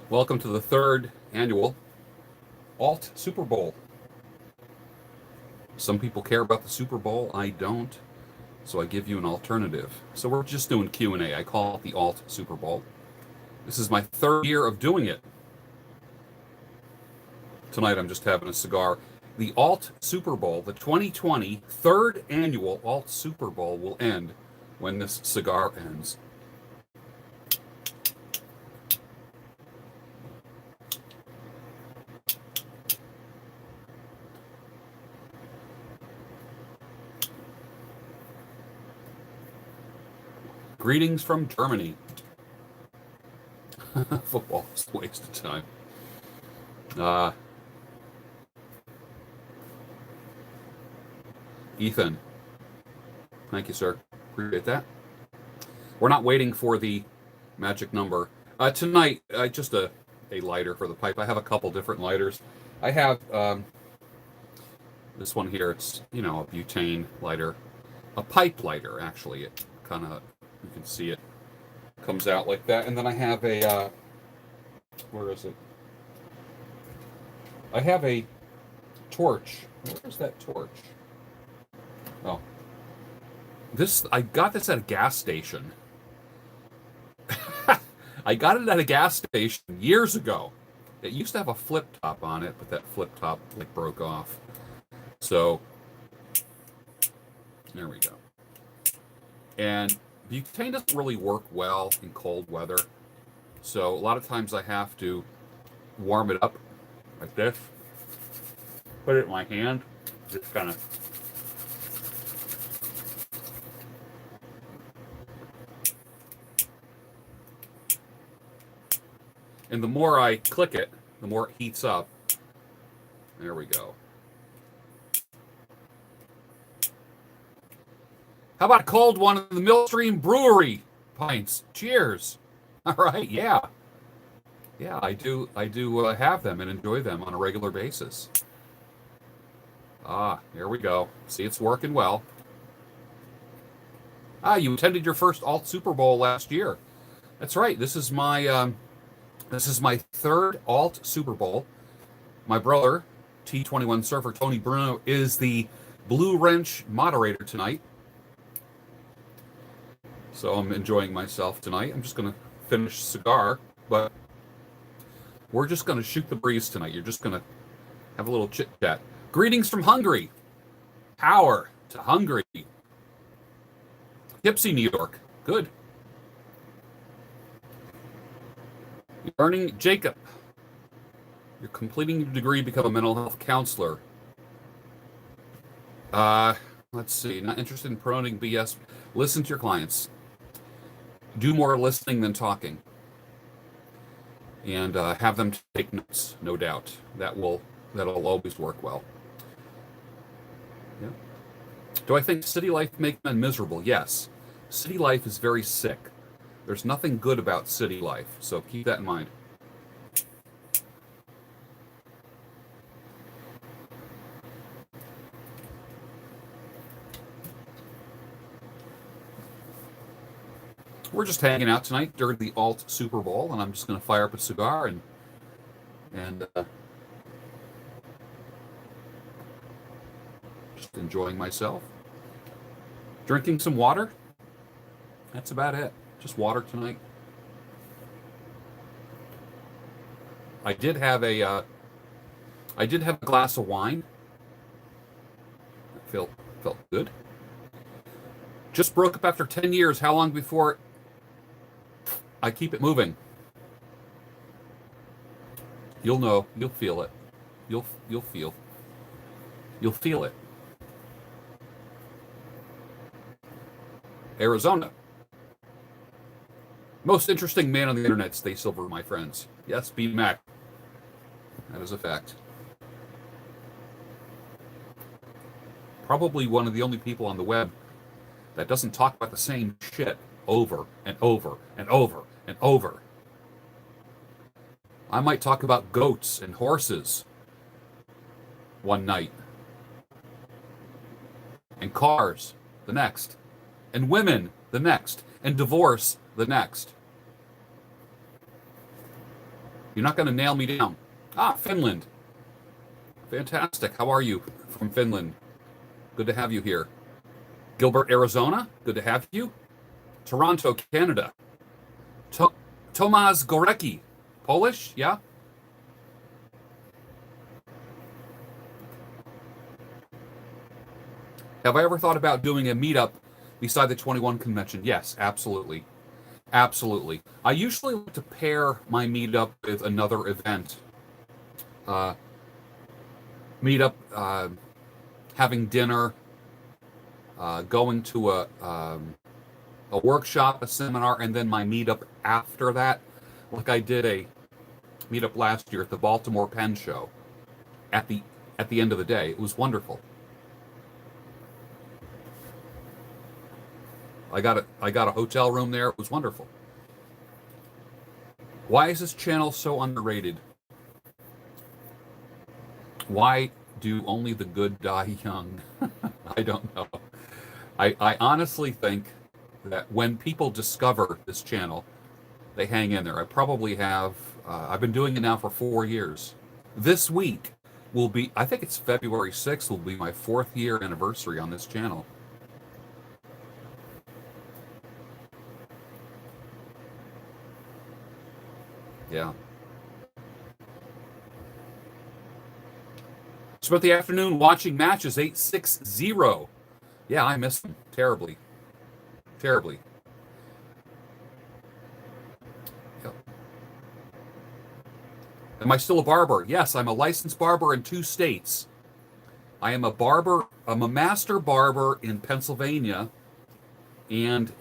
Welcome to the third annual Alt-Superbowl. Some people care about the Super Bowl. I don't. So I give you an alternative. So we're just doing Q&A. I call it the Alt-Superbowl. This is my third year of doing it. Tonight I'm just having a cigar. The Alt-Superbowl, the 2020 third annual Alt-Superbowl will end when this cigar ends. Greetings from Germany. Football is a waste of time. Ethan. Thank you, sir. Appreciate that. We're not waiting for the magic number. Tonight, just a lighter for the pipe. I have a couple different lighters. I have this one here. It's, a butane lighter. A pipe lighter, actually. It kind of, you can see it comes out like that. And then I have a, where is it? I have a torch. Where's that torch? Oh. I got this at a gas station. I got it at a gas station years ago. It used to have a flip top on it, but that flip top broke off. So there we go. And butane doesn't really work well in cold weather. So a lot of times I have to warm it up like this. Put it in my hand. Just kind of. And the more I click it, the more it heats up. There we go. How about a cold one in the Millstream Brewery pints? Cheers. All right, yeah. Yeah, I do have them and enjoy them on a regular basis. Here we go. See, it's working well. You attended your first Alt-Superbowl last year. That's right. This is my third Alt-Superbowl. My brother, T21 surfer Tony Bruno, is the Blue Wrench moderator tonight. So I'm enjoying myself tonight. I'm just going to finish cigar, but we're just going to shoot the breeze tonight. You're just going to have a little chit-chat. Greetings from Hungary. Power to Hungary. Poughkeepsie, New York. Good. You're earning Jacob. You're completing your degree, become a mental health counselor. Let's see. Not interested in promoting BS. Listen to your clients. Do more listening than talking. And have them take notes, no doubt. That'll always work well. Yeah. Do I think city life makes men miserable? Yes. City life is very sick. There's nothing good about city life, so keep that in mind. We're just hanging out tonight during the Alt-Superbowl, and I'm just going to fire up a cigar and just enjoying myself. Drinking some water. That's about it. Just water tonight. I did have a glass of wine. I felt good. Just broke up after 10 years. How long before I keep it moving? You'll know. You'll feel it. You'll feel it. Arizona. Most interesting man on the internet, Stay Silver, my friends. Yes, B. Mac. That is a fact. Probably one of the only people on the web that doesn't talk about the same shit over and over and over and over. I might talk about goats and horses one night, and cars the next, and women the next, and divorce the next. You're not going to nail me down. Ah, Finland. Fantastic. How are you from Finland? Good to have you here. Gilbert, Arizona. Good to have you. Toronto, Canada. Tomasz Gorecki. Polish? Yeah. Have I ever thought about doing a meetup beside the 21 convention? Yes, absolutely. Absolutely. I usually like to pair my meetup with another event. Meetup, having dinner, going to a workshop, a seminar, and then my meetup after that. Like I did a meetup last year at the Baltimore Pen Show. At the end of the day, it was wonderful. I got a hotel room there. It was wonderful. Why is this channel so underrated? Why do only the good die young? I don't know. I honestly think that when people discover this channel, they hang in there. I probably have, I've been doing it now for 4 years. This week will be, I think it's February 6th, will be my 4th year anniversary on this channel. Yeah. Spent the afternoon watching matches 860. Yeah, I miss them terribly. Terribly. Yep. Am I still a barber? Yes, I'm a licensed barber in 2 states. I am a barber, I'm a master barber in Pennsylvania and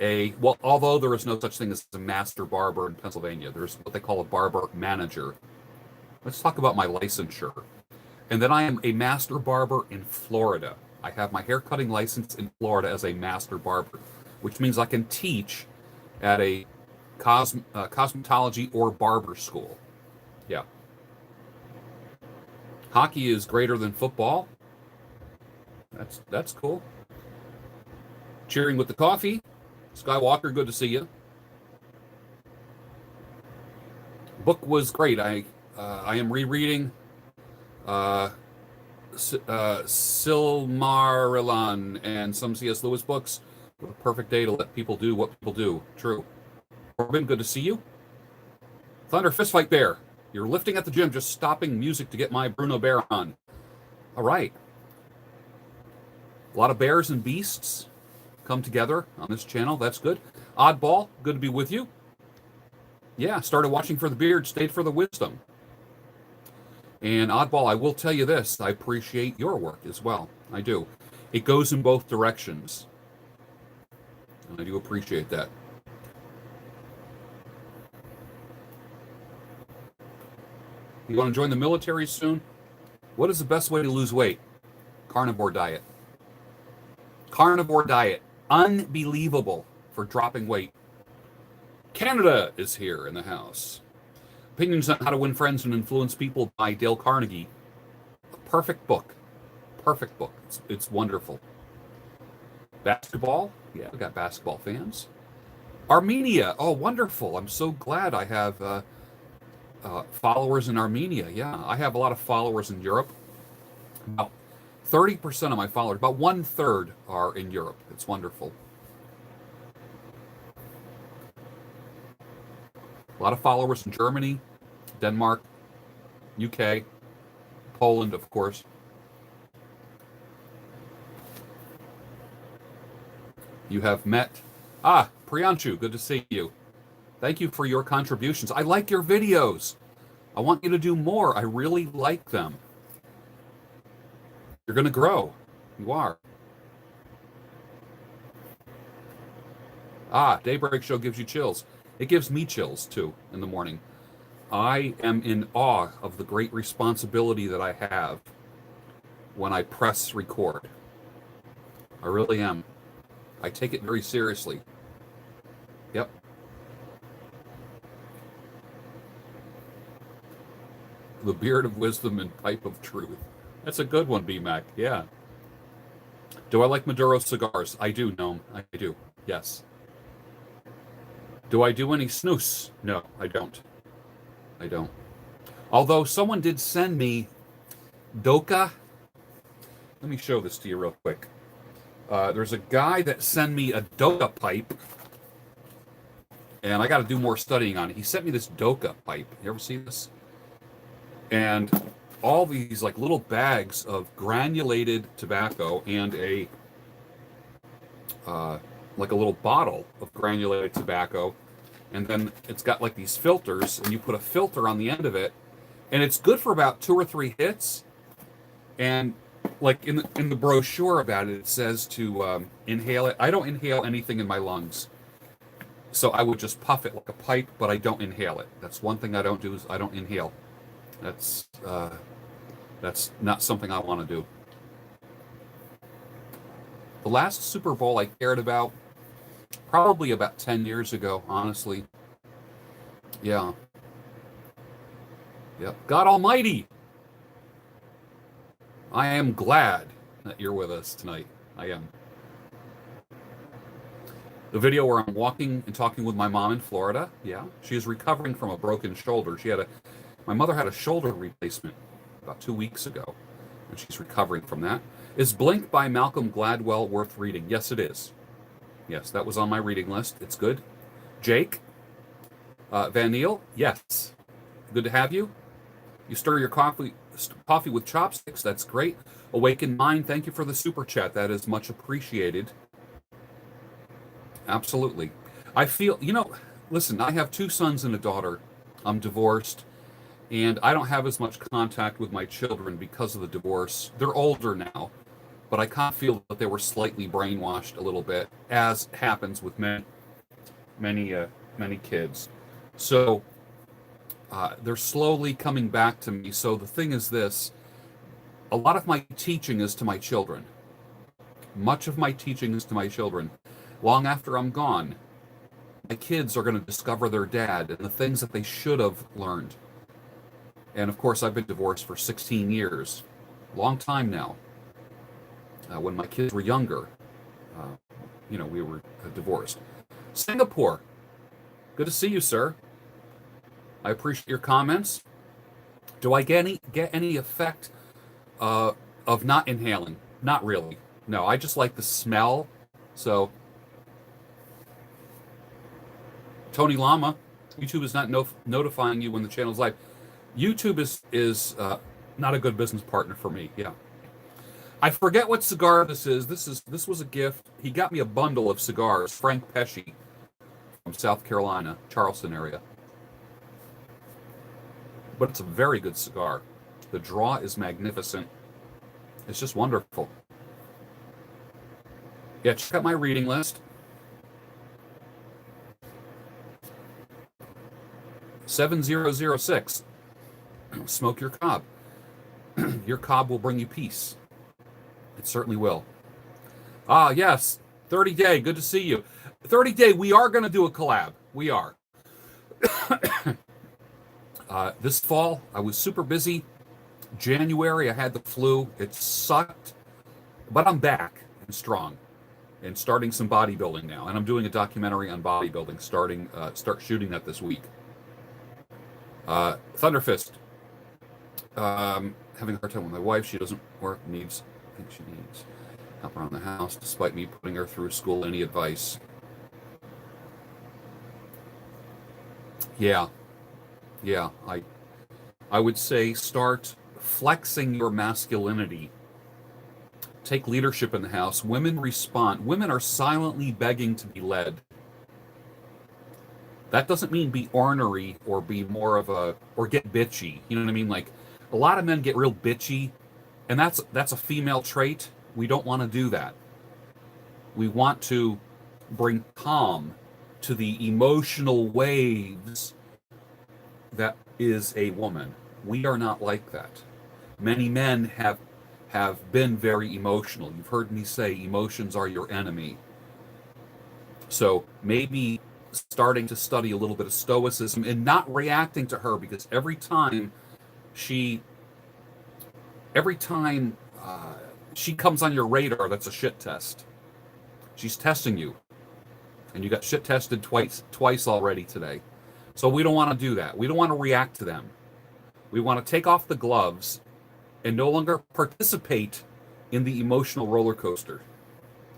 although there is no such thing as a master barber in Pennsylvania, there's what they call a barber manager. Let's talk about my licensure. And then I am a master barber in Florida. I have my haircutting license in Florida as a master barber, which means I can teach at a cosmetology or barber school. Yeah. Hockey is greater than football. That's cool. Cheering with the coffee. Skywalker, good to see you. Book was great. I am rereading Silmarillion and some C.S. Lewis books. What a perfect day to let people do what people do. True. Corbin, good to see you. Thunder Fistfight Bear. You're lifting at the gym, just stopping music to get my Bruno Bear on. All right. A lot of bears and beasts come together on this channel. That's good. Oddball, good to be with you. Yeah, started watching for the beard, stayed for the wisdom. And Oddball, I will tell you this, I appreciate your work as well. I do. It goes in both directions. And I do appreciate that. You want to join the military soon? What is the best way to lose weight? Carnivore diet. Carnivore diet. Unbelievable for dropping weight. Canada is here in the house. Opinions on How to Win Friends and Influence People by Dale Carnegie. A perfect book. Perfect book. It's wonderful. Basketball. Yeah, we got basketball fans. Armenia. Oh, wonderful. I'm so glad I have followers in Armenia. Yeah, I have a lot of followers in Europe. About 30% of my followers, about 1/3 are in Europe. It's wonderful. A lot of followers in Germany, Denmark, UK, Poland, of course. You have met... Priyanshu, good to see you. Thank you for your contributions. I like your videos. I want you to do more. I really like them. You're going to grow. You are. Daybreak Show gives you chills. It gives me chills, too, in the morning. I am in awe of the great responsibility that I have when I press record. I really am. I take it very seriously. Yep. The Beard of Wisdom and Pipe of Truth. That's a good one, B-Mac. Yeah. Do I like Maduro cigars? I do, Gnome. I do. Yes. Do I do any snus? No, I don't. I don't. Although someone did send me Doka. Let me show this to you real quick. There's a guy that sent me a Doka pipe, and I got to do more studying on it. He sent me this Doka pipe. You ever see this? And all these like little bags of granulated tobacco and a like a little bottle of granulated tobacco, and then it's got like these filters, and you put a filter on the end of it, and it's good for about 2 or 3 hits. And like in the brochure about it, it says to inhale it. I don't inhale anything in my lungs, so I would just puff it like a pipe, but I don't inhale it. That's one thing I don't do, is I don't inhale. That's not something I want to do. The last Super Bowl I cared about, probably about 10 years ago, honestly. Yeah. Yep. God Almighty! I am glad that you're with us tonight. I am. The video where I'm walking and talking with my mom in Florida, yeah. She is recovering from a broken shoulder. My mother had a shoulder replacement about 2 weeks ago, and she's recovering from that. Is Blink by Malcolm Gladwell worth reading? Yes, it is. Yes, that was on my reading list. It's good. Jake? Van Neal? Yes. Good to have you. You stir your coffee with chopsticks. That's great. Awakened Mind, thank you for the super chat. That is much appreciated. Absolutely. I feel, listen, I have 2 sons and a daughter. I'm divorced, and I don't have as much contact with my children because of the divorce. They're older now, but I kind of feel that they were slightly brainwashed a little bit, as happens with many kids. So they're slowly coming back to me. So the thing is this, a lot of my teaching is to my children. Much of my teaching is to my children. Long after I'm gone, my kids are going to discover their dad and the things that they should have learned. And of course, I've been divorced for 16 years. Long time now. When my kids were younger, we were divorced. Singapore. Good to see you, sir. I appreciate your comments. Do I get any effect of not inhaling? Not really. No, I just like the smell. So, Tony Lama, YouTube is not notifying you when the channel is live. YouTube is not a good business partner for me. Yeah. I forget what cigar this is. This was a gift. He got me a bundle of cigars. Frank Pesci from South Carolina, Charleston area. But it's a very good cigar. The draw is magnificent. It's just wonderful. Yeah, check out my reading list. 7006. Smoke your cob. Your cob will bring you peace. It certainly will. Ah, yes. 30 Day, good to see you. 30 Day, we are going to do a collab. We are. This fall, I was super busy. January, I had the flu. It sucked. But I'm back and strong and starting some bodybuilding now. And I'm doing a documentary on bodybuilding, start shooting that this week. Thunderfist. Having a hard time with my wife. She doesn't work, I think she needs help around the house, despite me putting her through school. Any advice? Yeah, I would say start flexing your masculinity. Take leadership in the house. Women respond. Women are silently begging to be led. That doesn't mean be ornery or be more of or get bitchy. You know what I mean? Like, a lot of men get real bitchy, and that's a female trait. We don't want to do that. We want to bring calm to the emotional waves that is a woman. We are not like that. Many men have been very emotional. You've heard me say emotions are your enemy. So maybe starting to study a little bit of stoicism and not reacting to her, because every time she comes on your radar, that's a shit test. She's testing you. And you got shit tested twice already today. So we don't want to do that. We don't want to react to them. We want to take off the gloves and no longer participate in the emotional roller coaster.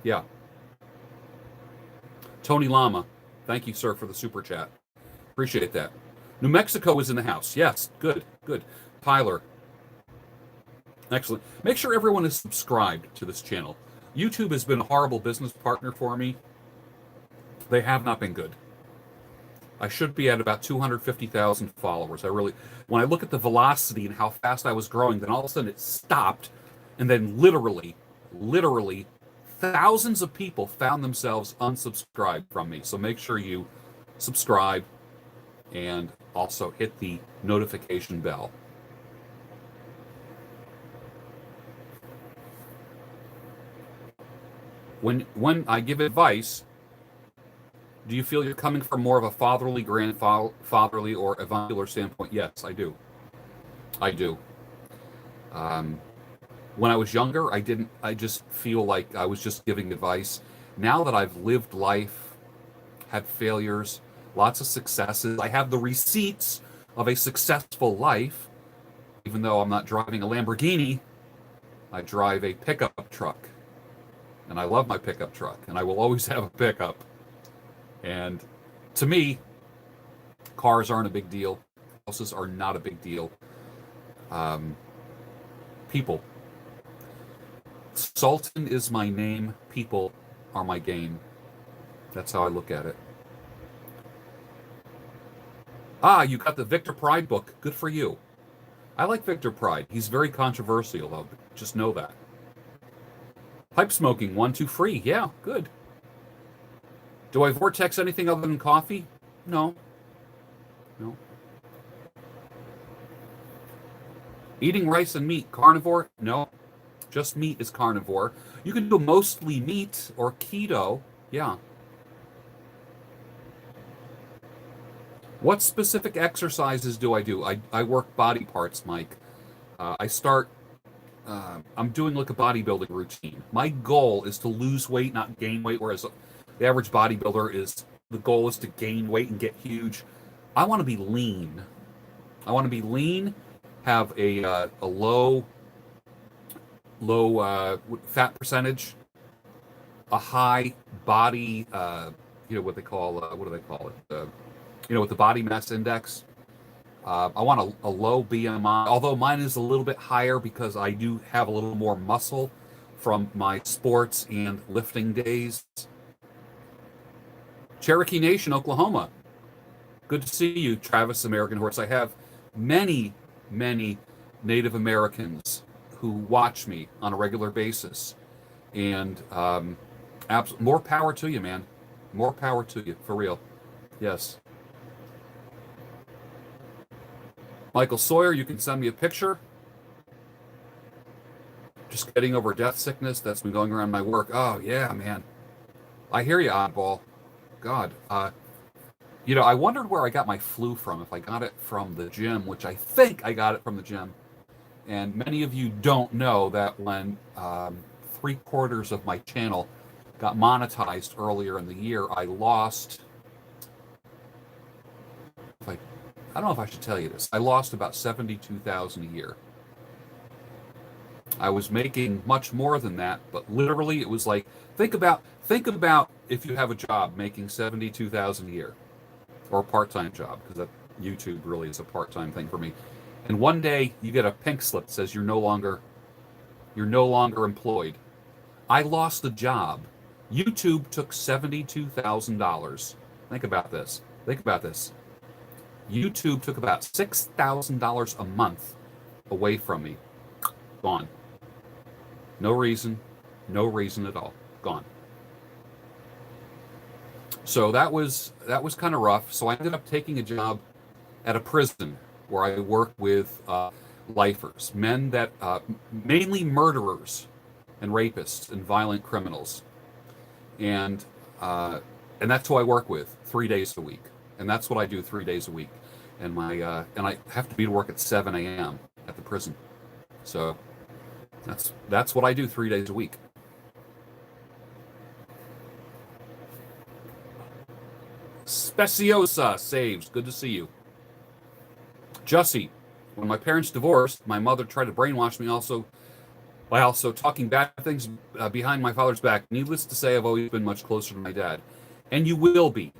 Yeah. Tony Lama, thank you, sir, for the super chat. Appreciate that. New Mexico is in the house. Yes, good, good. Tyler, excellent. Make sure everyone is subscribed to this channel. YouTube has been a horrible business partner for me. They have not been good. I should be at about 250,000 followers. When I look at the velocity and how fast I was growing, then all of a sudden it stopped. And then literally, thousands of people found themselves unsubscribed from me. So make sure you subscribe and also hit the notification bell. When I give advice, do you feel you're coming from more of a fatherly, grandfatherly, or avuncular standpoint? Yes, I do. I do. When I was younger, I didn't. I just feel like I was just giving advice. Now that I've lived life, had failures, lots of successes, I have the receipts of a successful life. Even though I'm not driving a Lamborghini, I drive a pickup truck. And I love my pickup truck, and I will always have a pickup. And to me, cars aren't a big deal. Houses are not a big deal. People. Sultan is my name. People are my game. That's how I look at it. Ah, you got the Victor Pride book. Good for you. I like Victor Pride. He's very controversial, though. Just know that. Pipe smoking, 1, 2 free. Yeah, good. Do I vortex anything other than coffee? No. No. Eating rice and meat, carnivore? No. Just meat is carnivore. You can do mostly meat or keto. Yeah. What specific exercises do I do? I work body parts, Mike. I'm doing like a bodybuilding routine. My goal is to lose weight, not gain weight, whereas the average bodybuilder the goal is to gain weight and get huge. I want to be lean. I want to be lean, have a low fat percentage, a high body, what they call, what do they call it? With the body mass index. I want a low BMI, although mine is a little bit higher because I do have a little more muscle from my sports and lifting days. Cherokee Nation, Oklahoma. Good to see you, Travis American Horse. I have many, many Native Americans who watch me on a regular basis. And more power to you, man. More power to you, for real. Yes. Michael Sawyer, you can send me a picture. Just getting over death sickness that's been going around my work. Oh, yeah, man. I hear you, oddball. God. I wondered where I got my flu from, if I got it from the gym, which I think I got it from the gym. And many of you don't know that when 3/4 of my channel got monetized earlier in the year, I lost... I don't know if I should tell you this. I lost about $72,000 a year. I was making much more than that, but literally it was like, think about if you have a job making $72,000 a year, or a part-time job, because that YouTube really is a part-time thing for me. And one day you get a pink slip that says you're no longer employed. I lost the job. YouTube took $72,000. Think about this. YouTube took about $6,000 a month away from me. Gone. No reason at all. Gone. So that was kind of rough. So I ended up taking a job at a prison where I work with lifers, men that mainly murderers and rapists and violent criminals, and that's who I work with 3 days a week, and that's what I do 3 days a week, and I have to be to work at 7 a.m. at the prison, so that's what I do 3 days a week. Speciosa saves. Good to see you. Jussie, When my parents divorced, my mother tried to brainwash me by also talking bad things behind my father's back. Needless to say, I've always been much closer to my dad. And you will be.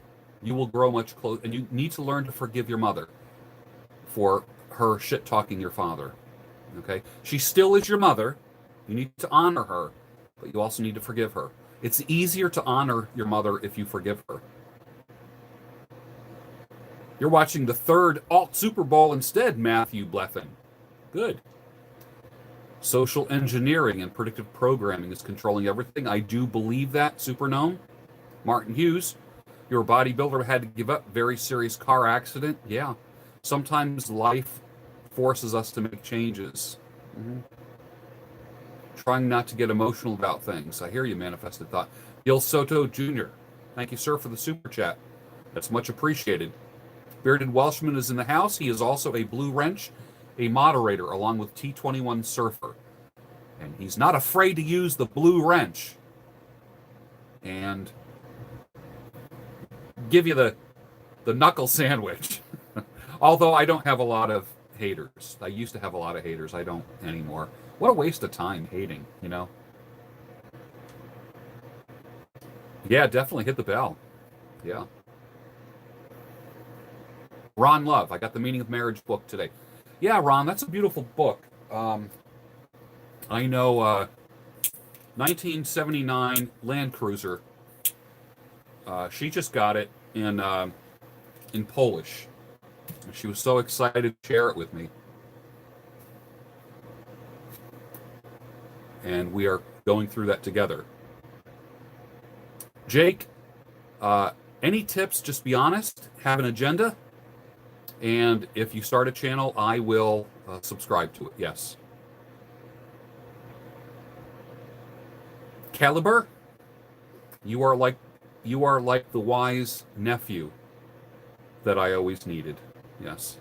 You will grow much closer. And you need to learn to forgive your mother for her shit-talking your father. Okay? She still is your mother. You need to honor her, but you also need to forgive her. It's easier to honor your mother if you forgive her. You're watching the third Alt-Superbowl instead, Matthew Bleffin. Good. Social engineering and predictive programming is controlling everything. I do believe that, Supernome. Martin Hughes, your bodybuilder had to give up. Very serious car accident. Yeah. Sometimes life forces us to make changes. Mm-hmm. Trying not to get emotional about things. I hear you, Manifested Thought. Gil Soto Jr., thank you, sir, for the super chat. That's much appreciated. Bearded Welshman is in the house. He is also a Blue Wrench, a moderator, along with T21 Surfer. And he's not afraid to use the Blue Wrench and give you the knuckle sandwich. Although I don't have a lot of haters. I used to have a lot of haters. I don't anymore. What a waste of time hating, you know? Yeah, definitely hit the bell. Yeah. Ron Love, I got the Meaning of Marriage book today. Yeah, Ron, that's a beautiful book. I know 1979 Land Cruiser. She just got it in Polish. She was so excited to share it with me. And we are going through that together. Jake, any tips? Just be honest. Have an agenda. And if you start a channel, I will subscribe to it. Yes. Caliber, you are like the wise nephew that I always needed. Yes.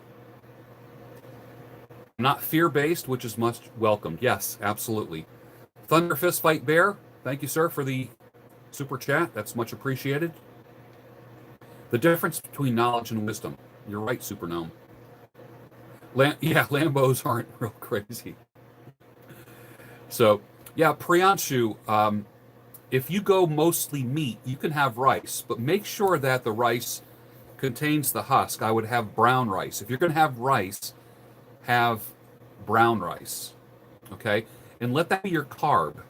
Not fear-based, which is much welcomed. Yes, absolutely. Thunder Fist Fight Bear, thank you, sir, for the super chat. That's much appreciated. The difference between knowledge and wisdom. You're right, Supernome. Yeah, Lambos aren't real crazy. So, yeah, Priyanshu, if you go mostly meat, you can have rice, but make sure that the rice contains the husk. I would have brown rice. If you're going to have rice, have brown rice, okay? And let that be your carb.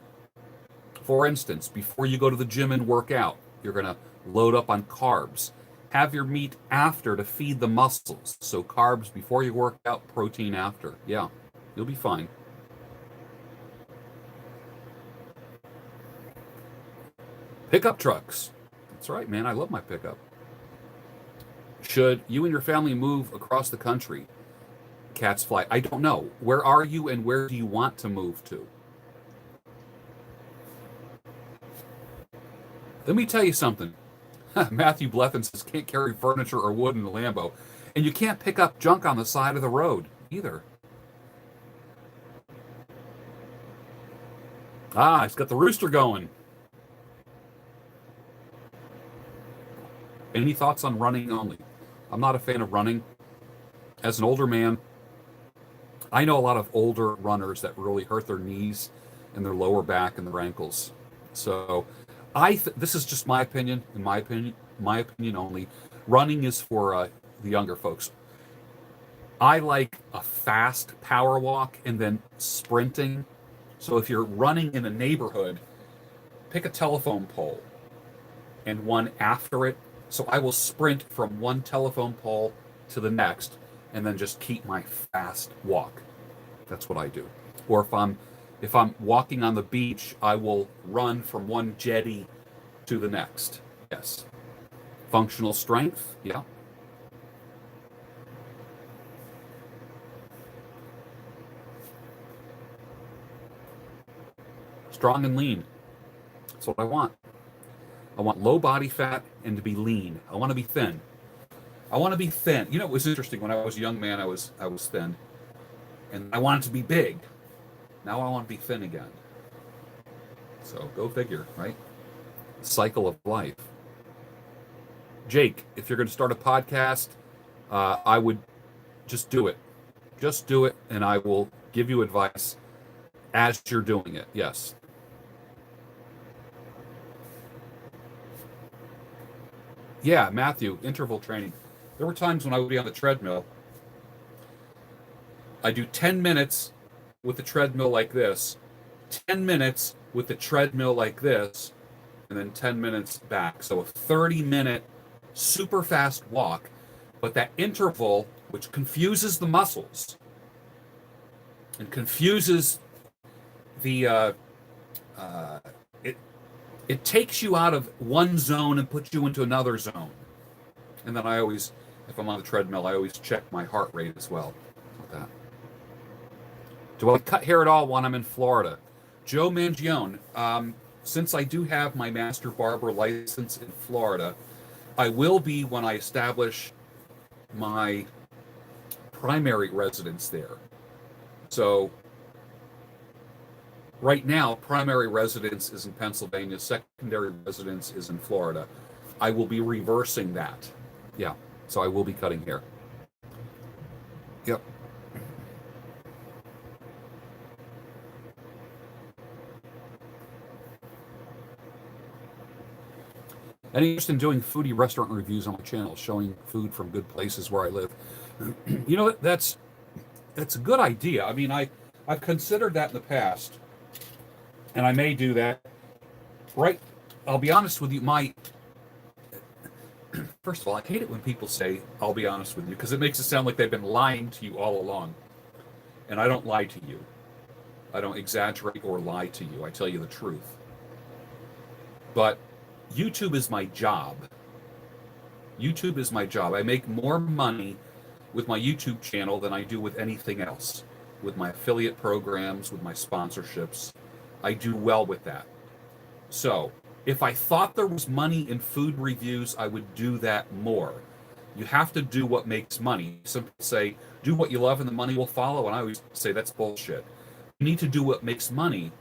For instance, before you go to the gym and work out, you're going to load up on carbs. Have your meat after to feed the muscles. So carbs before you work out, protein after. Yeah, you'll be fine. Pickup trucks. That's right, man. I love my pickup. Should you and your family move across the country? Cats fly. I don't know. Where are you and where do you want to move to? Let me tell you something. Matthew Bleffin says can't carry furniture or wood in the Lambo. And you can't pick up junk on the side of the road either. Ah, it's got the rooster going. Any thoughts on running only? I'm not a fan of running. As an older man, I know a lot of older runners that really hurt their knees and their lower back and their ankles. So this is just my opinion, my opinion only. Running is for the younger folks. I like a fast power walk and then sprinting. So if you're running in a neighborhood, pick a telephone pole and one after it. So I will sprint from one telephone pole to the next and then just keep my fast walk. That's what I do. Or if I'm walking on the beach, I will run from one jetty to the next. Yes. Functional strength, yeah. Strong and lean. That's what I want. I want low body fat and to be lean. I want to be thin. I want to be thin. You know, it was interesting. When I was a young man, I was thin. And I wanted to be big. Now I want to be thin again. So go figure, right? Cycle of life. Jake, if you're going to start a podcast, I would just do it. Just do it, and I will give you advice as you're doing it. Yes. Yeah, Matthew, interval training. There were times when I would be on the treadmill. I do 10 minutes with the treadmill like this, 10 minutes with the treadmill like this, and then 10 minutes back. So a 30-minute super fast walk. But that interval, which confuses the muscles and confuses the it takes you out of one zone and puts you into another zone. And then I always, if I'm on the treadmill, I always check my heart rate as well. Like that. Do I cut hair at all when I'm in Florida? Joe Mangione, since I do have my master barber license in Florida, I will be when I establish my primary residence there. So right now, primary residence is in Pennsylvania, secondary residence is in Florida. I will be reversing that. Yeah, so I will be cutting hair. Yep. Any interest in doing foodie restaurant reviews on my channel, showing food from good places where I live? You know, that's a good idea. I mean, I've considered that in the past, and I may do that. Right? I'll be honest with you. First of all, I hate it when people say, "I'll be honest with you," because it makes it sound like they've been lying to you all along. And I don't lie to you. I don't exaggerate or lie to you. I tell you the truth. But YouTube is my job. YouTube is my job. I make more money with my YouTube channel than I do with anything else. With my affiliate programs, with my sponsorships. I do well with that. So, if I thought there was money in food reviews, I would do that more. You have to do what makes money. Some people say, do what you love and the money will follow. And I always say that's bullshit. You need to do what makes money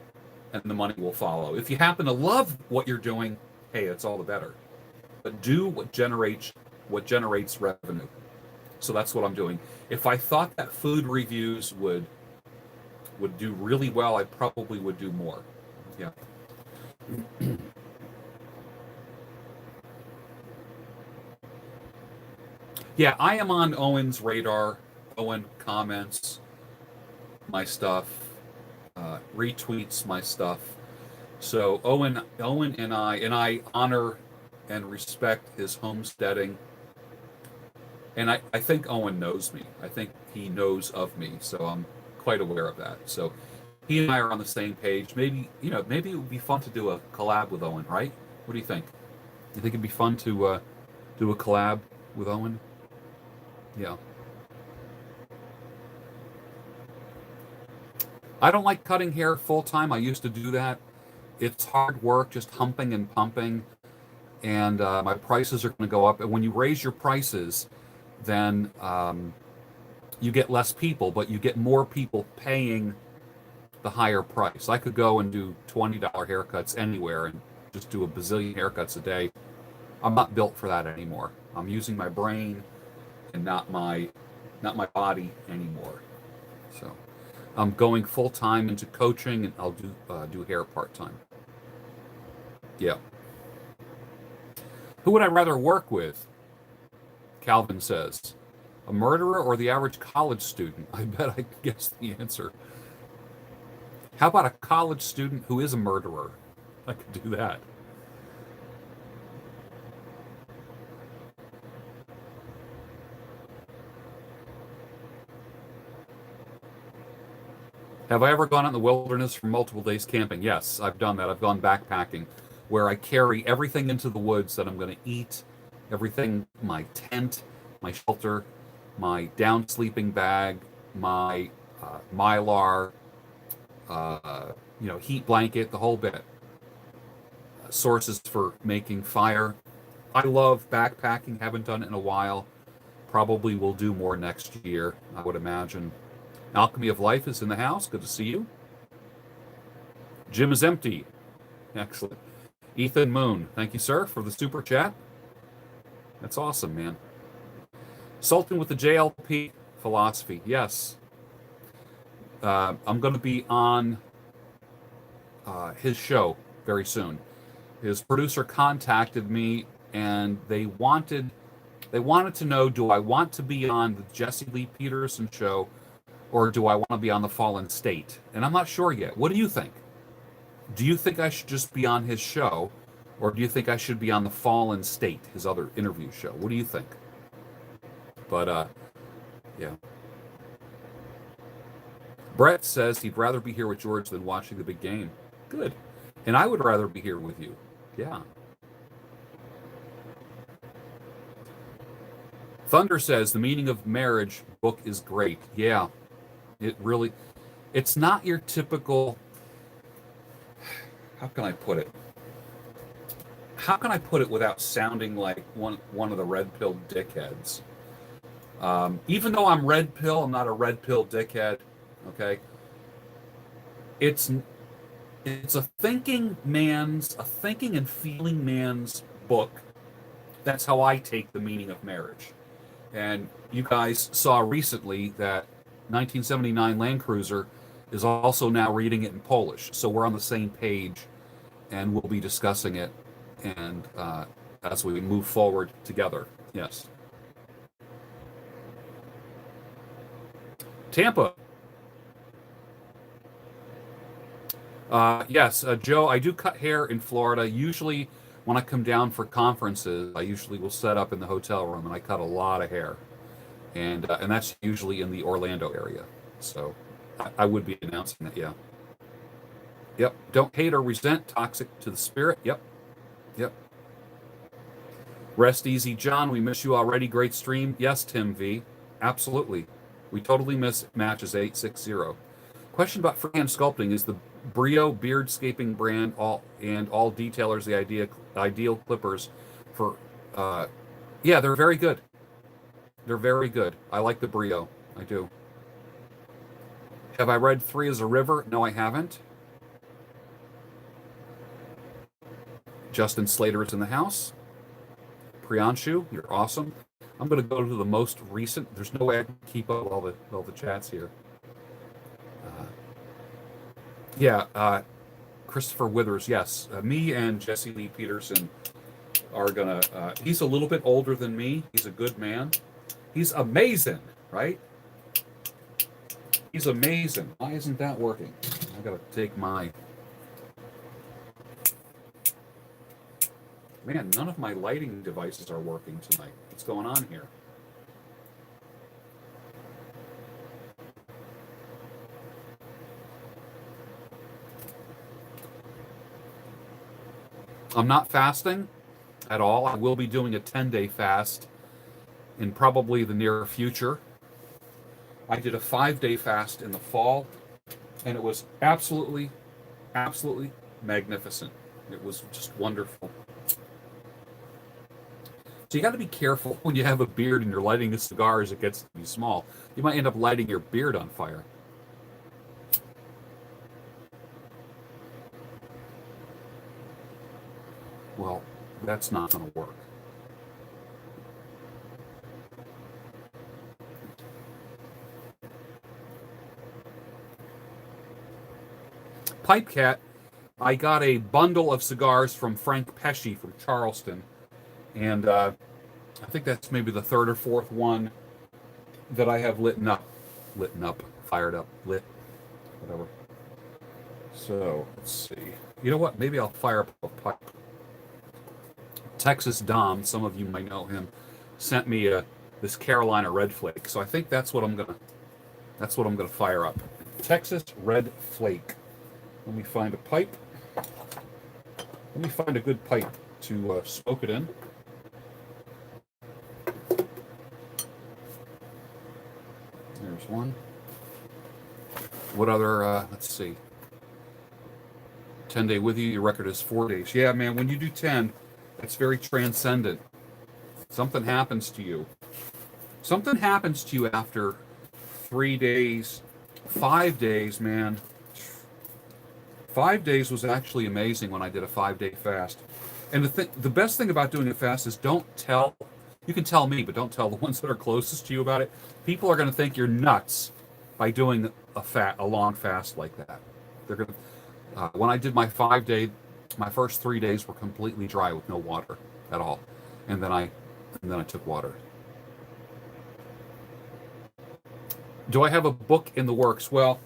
and the money will follow. If you happen to love what you're doing, hey, it's all the better. But do what generates revenue. So that's what I'm doing. If I thought that food reviews would do really well, I probably would do more. Yeah. Yeah, I am on Owen's radar. Owen comments my stuff, retweets my stuff. So Owen and I honor and respect his homesteading. And I think Owen knows me. I think he knows of me. So I'm quite aware of that. So he and I are on the same page. Maybe it would be fun to do a collab with Owen, right? What do you think? You think it'd be fun to do a collab with Owen? Yeah. I don't like cutting hair full time. I used to do that. It's hard work, just humping and pumping, and my prices are going to go up. And when you raise your prices, then you get less people, but you get more people paying the higher price. I could go and do $20 haircuts anywhere and just do a bazillion haircuts a day. I'm not built for that anymore. I'm using my brain and not my body anymore. So I'm going full time into coaching, and I'll do hair part time. Yeah. Who would I rather work with? Calvin says, a murderer or the average college student? I bet I guess the answer. How about a college student who is a murderer? I could do that. Have I ever gone out in the wilderness for multiple days camping? Yes, I've done that. I've gone backpacking, where I carry everything into the woods that I'm going to eat, everything, my tent, my shelter, my down sleeping bag, my Mylar, heat blanket, the whole bit. Sources for making fire. I love backpacking. Haven't done it in a while. Probably will do more next year, I would imagine. Alchemy of Life is in the house. Good to see you. Gym is empty. Excellent. Ethan Moon, thank you, sir, for the super chat. That's awesome, man. Sultan with the JLP philosophy. Yes, I'm going to be on his show very soon. His producer contacted me, and they wanted to know, do I want to be on the Jesse Lee Peterson show, or do I want to be on the Fallen State? And I'm not sure yet. What do you think? Do you think I should just be on his show, or do you think I should be on the Fallen State, his other interview show? What do you think? But yeah. Brett says he'd rather be here with George than watching the big game. Good. And I would rather be here with you. Yeah. Thunder says the meaning of marriage book is great. Yeah. It's not your typical, how can I put it? How can I put it without sounding like one of the red pill dickheads? Even though I'm red pill, I'm not a red pill dickhead. Okay. It's a thinking and feeling man's book. That's how I take the meaning of marriage. And you guys saw recently that 1979 Land Cruiser is also now reading it in Polish. So we're on the same page, and we'll be discussing it and as we move forward together. Yes. Tampa. Yes, Joe, I do cut hair in Florida. Usually when I come down for conferences, I usually will set up in the hotel room, and I cut a lot of hair. And that's usually in the Orlando area. So I would be announcing that, yeah. Yep. Don't hate or resent. Toxic to the spirit. Yep. Yep. Rest easy, John. We miss you already. Great stream. Yes, Tim V. Absolutely. We totally miss matches 860. Question about freehand sculpting. Is the Brio beardscaping brand all detailers the ideal clippers for yeah, they're very good. They're very good. I like the Brio. I do. Have I read Three as a River? No, I haven't. Justin Slater is in the house. Priyanshu, you're awesome. I'm going to go to the most recent. There's no way I can keep up with all the chats here. Christopher Withers, yes. Me and Jesse Lee Peterson are going to... he's a little bit older than me. He's a good man. He's amazing, right? He's amazing. Why isn't that working? I got to take my... Man, none of my lighting devices are working tonight. What's going on here? I'm not fasting at all. I will be doing a 10-day fast in probably the near future. I did a 5-day fast in the fall, and it was absolutely, absolutely magnificent. It was just wonderful. So you got to be careful when you have a beard and you're lighting a cigar as it gets to be small. You might end up lighting your beard on fire. Well, that's not going to work. Pipe Cat, I got a bundle of cigars from Frank Pesci from Charleston. And I think that's maybe the third or fourth one that I have lit up, fired up, lit, whatever. So, let's see. You know what? Maybe I'll fire up a pipe. Texas Dom, some of you might know him, sent me this Carolina Red Flake. So I think that's what I'm gonna fire up. Texas Red Flake. Let me find a pipe. Let me find a good pipe to smoke it in. There's one. What other, let's see. 10 day with you, your record is 4 days. Yeah, man, when you do 10, that's very transcendent. Something happens to you. Something happens to you after 3 days, 5 days, man. 5 days was actually amazing when I did a 5-day fast. And the best thing about doing a fast is don't tell. You can tell me, but don't tell the ones that are closest to you about it. People are going to think you're nuts by doing a long fast like that. They're gonna. When I did my 5 day, my first 3 days were completely dry with no water at all, and then I took water. Do I have a book in the works? Well,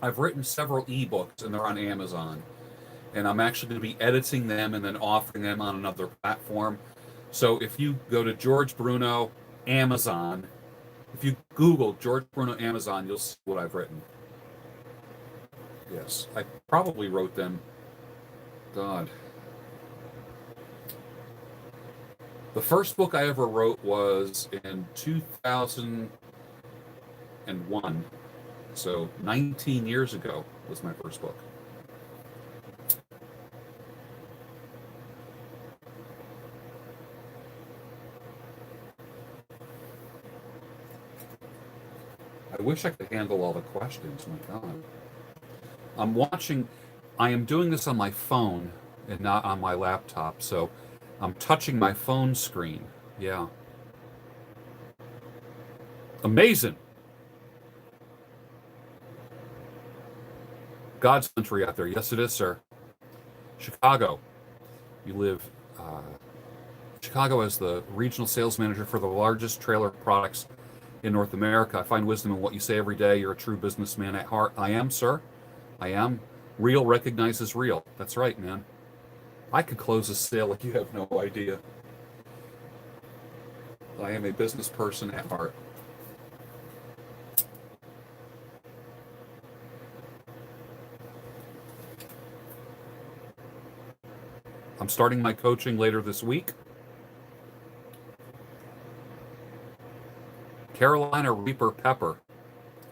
I've written several ebooks and they're on Amazon, and I'm actually going to be editing them and then offering them on another platform. So if you go to George Bruno Amazon, if you Google George Bruno Amazon, you'll see what I've written. Yes, I probably wrote them. God. The first book I ever wrote was in 2001. So 19 years ago was my first book. I wish I could handle all the questions. My God. I am doing this on my phone and not on my laptop, so I'm touching my phone screen. Yeah. Amazing. God's country out there. Yes, it is, sir. Chicago. You live. Chicago as the regional sales manager for the largest trailer products in North America. I find wisdom in what you say every day. You're a true businessman at heart. I am, sir. I am. Real recognizes real. That's right, man. I could close a sale like you have no idea. I am a business person at heart. I'm starting my coaching later this week. Carolina Reaper pepper.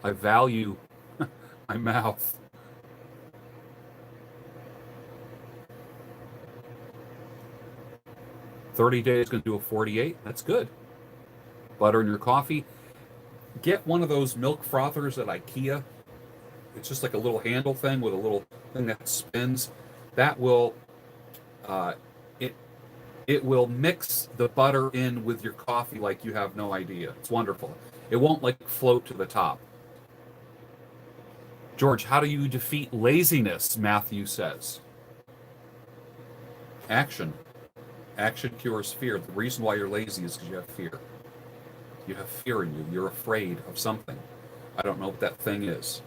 I value my mouth. $30 days going to do a 48. That's good. Butter in your coffee. Get one of those milk frothers at IKEA. It's just like a little handle thing with a little thing that spins. That will it will mix the butter in with your coffee like you have no idea. It's wonderful. It won't like float to the top. George, how do you defeat laziness? Matthew says. Action. Action cures fear. The reason why you're lazy is because you have fear. You have fear in you. You're afraid of something. I don't know what that thing is.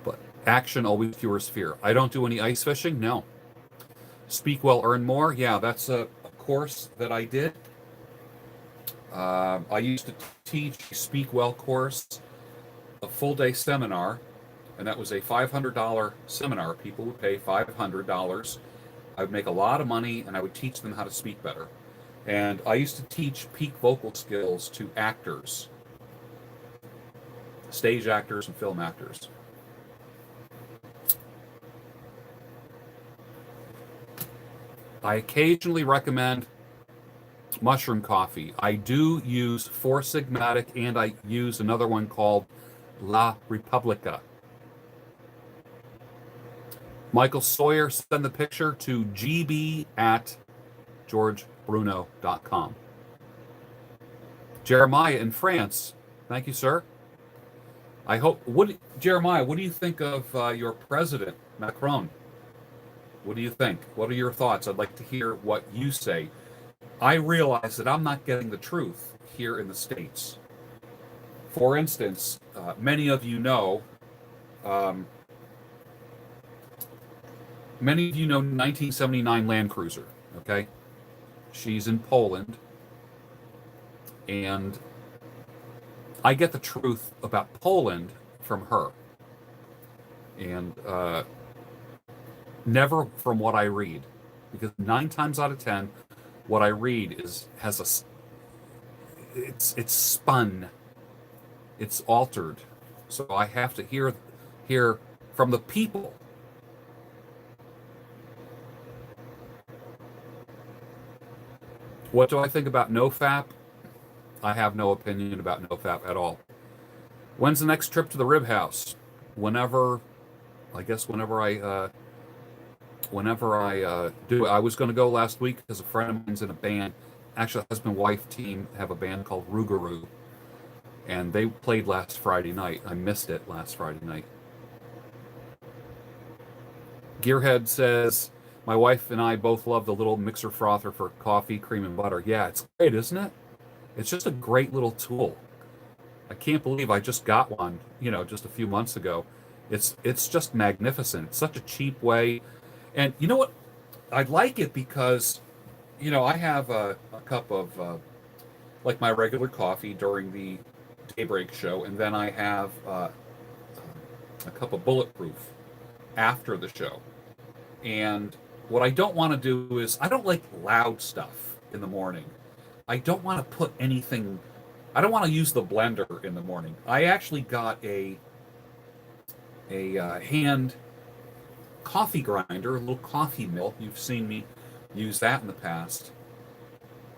But action always cures fear. I don't do any ice fishing? No. Speak well, earn more? Yeah, that's a course that I did. I used to teach a Speak Well course, a full-day seminar, and that was a $500 seminar. People would pay $500. I would make a lot of money, and I would teach them how to speak better. And I used to teach peak vocal skills to actors, stage actors and film actors. I occasionally recommend mushroom coffee. I do use Four Sigmatic, and I use another one called La Repubblica. Michael Sawyer, send the picture to gb@georgebruno.com. Jeremiah in France. Thank you, sir. I hope. Jeremiah, what do you think of your president, Macron? What do you think? What are your thoughts? I'd like to hear what you say. I realize that I'm not getting the truth here in the States. For instance, many of you know 1979 Land Cruiser, okay? She's in Poland, and I get the truth about Poland from her, and never from what I read, because 9 times out of 10, what I read it's spun, it's altered, so I have to hear from the people. What do I think about NoFap? I have no opinion about NoFap at all. When's the next trip to the Rib House? Whenever I do. I was going to go last week because a friend of mine's in a band. Actually, husband-wife team have a band called Rougarou. and they played last Friday night. I missed it last Friday night. Gearhead says, my wife and I both love the little mixer frother for coffee, cream, and butter. Yeah, it's great, isn't it? It's just a great little tool. I can't believe I just got one, just a few months ago. It's just magnificent. It's such a cheap way. And you know what? I like it because, I have a cup of, like my regular coffee during the Daybreak show, and then I have a cup of Bulletproof after the show. And what I don't want to do is, I don't like loud stuff in the morning. I don't want to put anything, I don't want to use the blender in the morning. I actually got a hand coffee grinder, a little coffee mill. You've seen me use that in the past.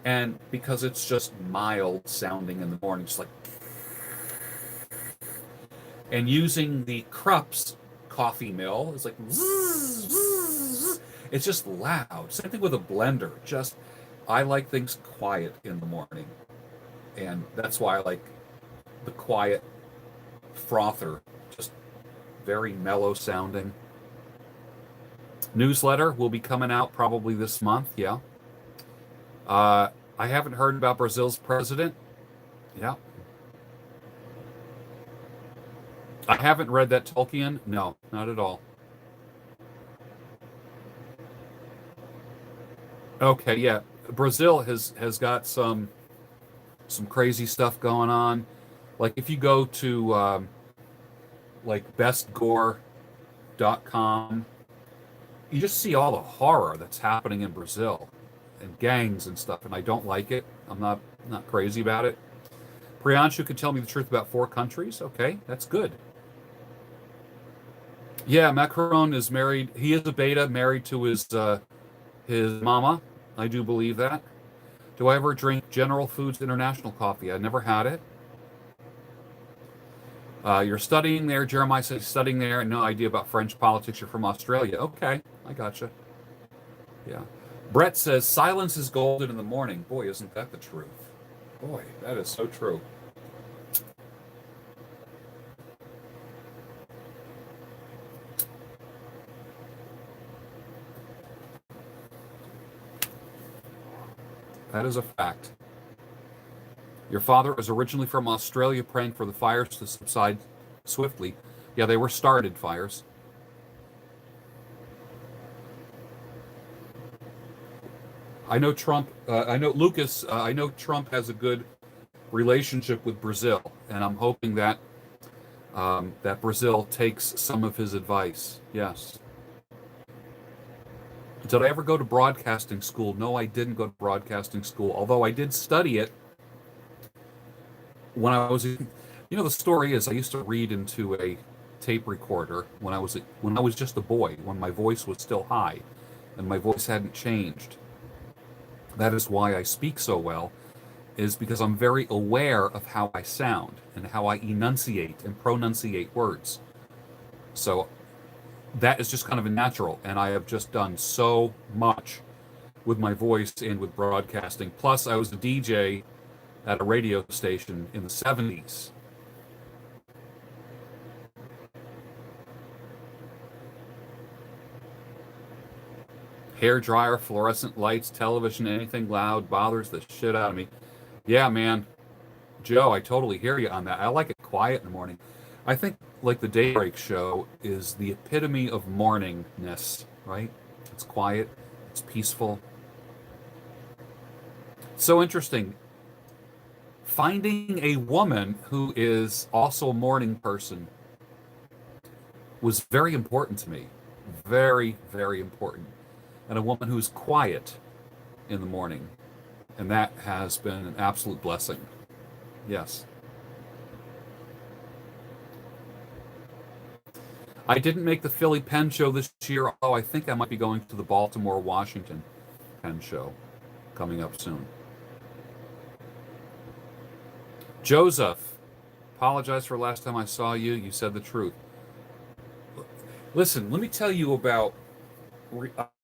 And because it's just mild sounding in the morning, just like, and using the Krups coffee mill, it's like, it's just loud. Same thing with a blender. I like things quiet in the morning. And that's why I like the quiet frother, just very mellow sounding. Newsletter will be coming out probably this month, yeah. I haven't heard about Brazil's president. Yeah. I haven't read that Tolkien. No, not at all. Okay, yeah. Brazil has got some crazy stuff going on. Like if you go to like bestgore.com, you just see all the horror that's happening in Brazil and gangs and stuff, and I don't like it. I'm not crazy about it. Priyanshu could tell me the truth about 4 countries. Okay, that's good. Yeah, Macron is married. He is a beta, married to his mama. I do believe that. Do I ever drink General Foods International coffee? I never had it. You're studying there. Jeremiah says studying there. No idea about French politics. You're from Australia. Okay, I gotcha. Yeah. Brett says silence is golden in the morning. Boy, isn't that the truth? Boy, that is so true. That is a fact. Your father was originally from Australia, praying for the fires to subside swiftly. Yeah, they were started fires. I know Trump, I know Lucas, I know Trump has a good relationship with Brazil, and I'm hoping that that Brazil takes some of his advice. Yes. Did I ever go to broadcasting school? No, I didn't go to broadcasting school, although I did study it when I was, the story is I used to read into a tape recorder when I was just a boy, when my voice was still high and my voice hadn't changed. That is why I speak so well, is because I'm very aware of how I sound and how I enunciate and pronunciate words. So that is just kind of a natural, and I have just done so much with my voice and with broadcasting. Plus, I was a DJ at a radio station in the 70s. Hair dryer, fluorescent lights, television, anything loud bothers the shit out of me. Yeah, man. Joe, I totally hear you on that. I like it quiet in the morning. I think like the Daybreak show is the epitome of morningness, right? It's quiet, it's peaceful. So interesting. Finding a woman who is also a morning person was very important to me. Very, very important. And a woman who's quiet in the morning. And that has been an absolute blessing. Yes. I didn't make the Philly Penn show this year. Oh, I think I might be going to the Baltimore, Washington Penn show coming up soon. Joseph, apologize for last time I saw you. You said the truth. Listen, let me tell you about.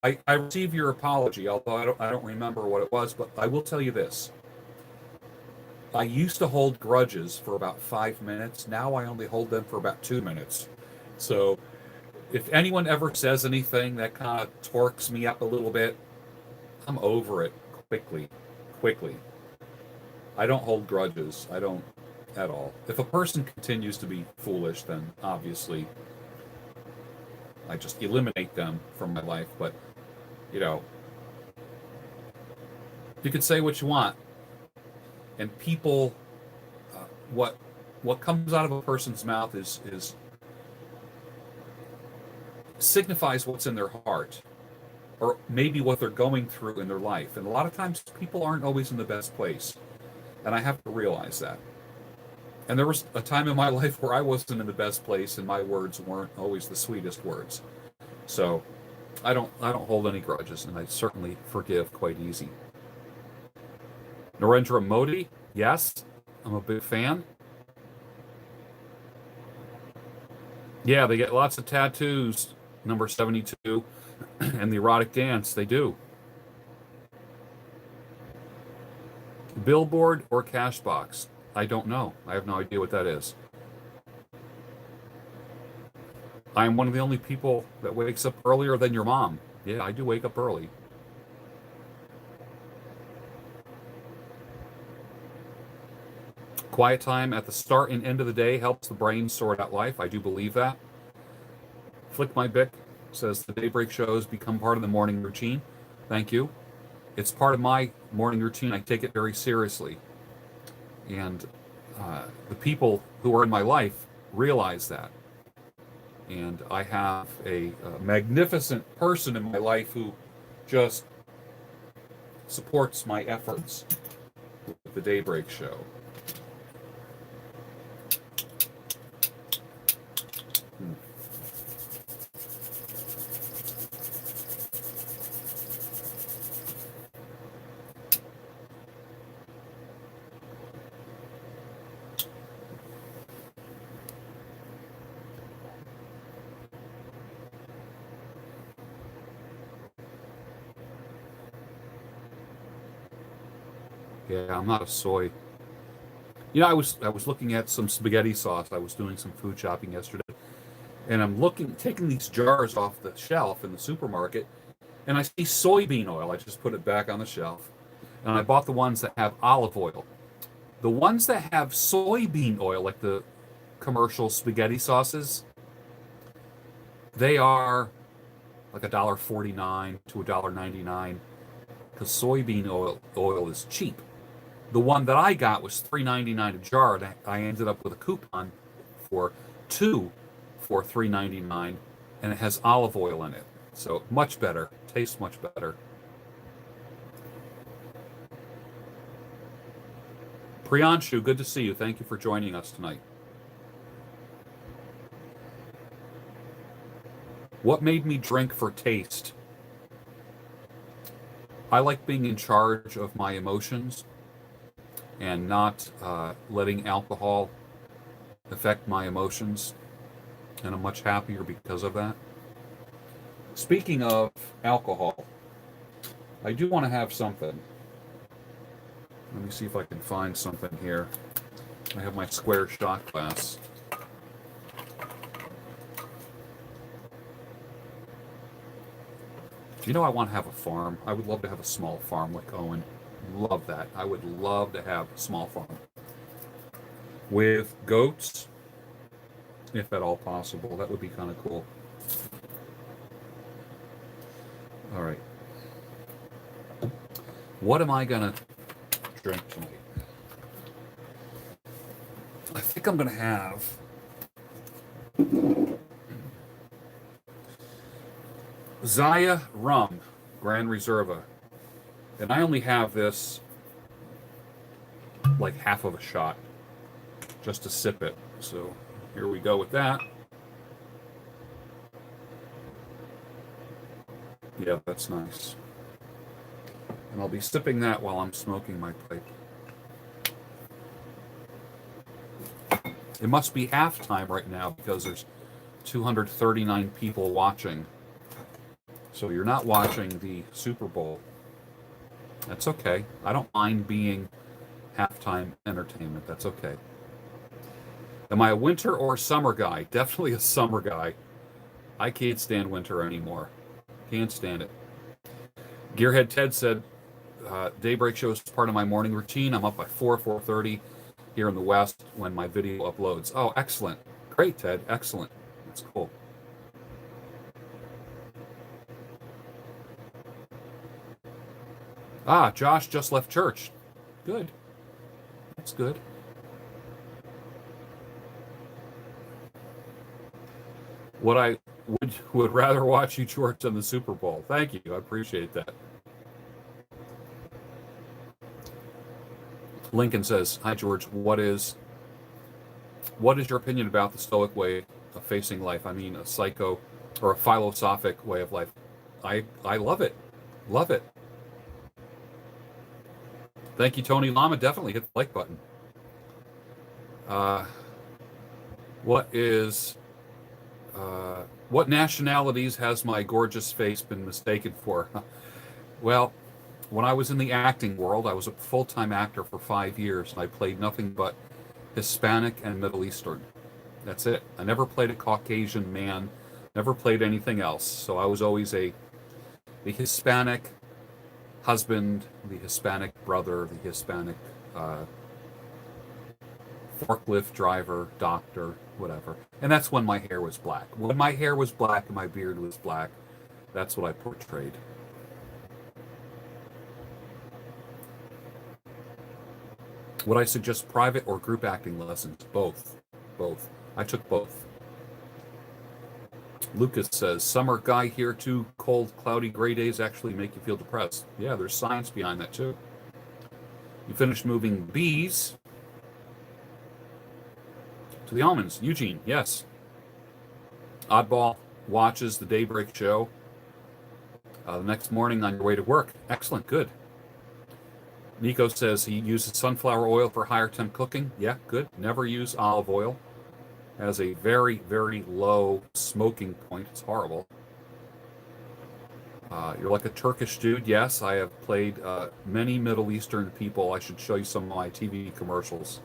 I received your apology, although I don't remember what it was, but I will tell you this. I used to hold grudges for about 5 minutes. Now I only hold them for about 2 minutes. So if anyone ever says anything that kind of torques me up a little bit, I'm over it quickly. Quickly. I don't hold grudges. I don't at all. If a person continues to be foolish, then obviously I just eliminate them from my life. But, you know, you can say what you want, and people, what comes out of a person's mouth is signifies what's in their heart, or maybe what they're going through in their life. And a lot of times, people aren't always in the best place, and I have to realize that. And there was a time in my life where I wasn't in the best place, and my words weren't always the sweetest words. So, I don't hold any grudges, and I certainly forgive quite easy. Narendra Modi, yes, I'm a big fan. Yeah, they get lots of tattoos. Number 72 and the erotic dance, they do. Billboard or Cashbox? I don't know. I have no idea what that is. I am one of the only people that wakes up earlier than your mom. Yeah, I do wake up early. Quiet time at the start and end of the day helps the brain sort out life. I do believe that. Flick My Bick says the daybreak shows become part of the morning routine. Thank you. It's part of my morning routine. I take it very seriously. And the people who are in my life realize that. And I have a magnificent person in my life who just supports my efforts with the daybreak show. Yeah, I'm not a soy. You know, I was looking at some spaghetti sauce. I was doing some food shopping yesterday, and I'm taking these jars off the shelf in the supermarket, and I see soybean oil. I just put it back on the shelf, and I bought the ones that have olive oil. The ones that have soybean oil, like the commercial spaghetti sauces, they are like $1.49 to $1.99 because soybean oil is cheap. The one that I got was $3.99 a jar, and I ended up with a coupon for two for $3.99, and it has olive oil in it. So much better, tastes much better. Priyanshu, good to see you. Thank you for joining us tonight. What made me drink for taste? I like being in charge of my emotions and not letting alcohol affect my emotions, and I'm much happier because of that. Speaking of alcohol, I do want to have something. Let me see if I can find something here. I have my square shot glass. You know, I want to have a farm. I would love to have a small farm like Owen. Love that. I would love to have a small farm with goats, if at all possible. That would be kind of cool. All right. What am I gonna drink tonight? I think I'm gonna have Zaya Rum, Grand Reserva. And I only have this like half of a shot just to sip it. So here we go with that. Yeah, that's nice. And I'll be sipping that while I'm smoking my pipe. It must be halftime right now because there's 239 people watching. So you're not watching the Super Bowl. That's okay. I don't mind being halftime entertainment. That's okay. Am I a winter or summer guy? Definitely a summer guy. I can't stand winter anymore. Can't stand it. Gearhead Ted said, Daybreak show is part of my morning routine. I'm up by 4:30 here in the West when my video uploads. Oh, excellent. Great, Ted. Excellent. That's cool. Ah, Josh just left church. Good. That's good. What I would rather watch you, George, than the Super Bowl. Thank you. I appreciate that. Lincoln says, hi, George. What is your opinion about the Stoic way of facing life? I mean, a psycho or a philosophic way of life. I love it. Love it. Thank you, Tony Lama. Definitely hit the like button. What nationalities has my gorgeous face been mistaken for? Well, when I was in the acting world, I was a full-time actor for 5 years, and I played nothing but Hispanic and Middle Eastern. That's it. I never played a Caucasian man, never played anything else. So I was always the Hispanic husband, the Hispanic brother, the Hispanic forklift driver, doctor, whatever. And that's when my hair was black. When my hair was black and my beard was black, that's what I portrayed. Would I suggest private or group acting lessons? Both. Both. I took both. Lucas says, summer guy here too. Cold, cloudy, gray days actually make you feel depressed. Yeah, there's science behind that too. You finished moving bees to the almonds. Eugene, yes. Oddball watches the Daybreak show the next morning on your way to work. Excellent, good. Nico says he uses sunflower oil for higher temp cooking. Yeah, good. Never use olive oil. Has a very, very low smoking point. It's horrible. You're like a Turkish dude. Yes, I have played many Middle Eastern people. I should show you some of my TV commercials.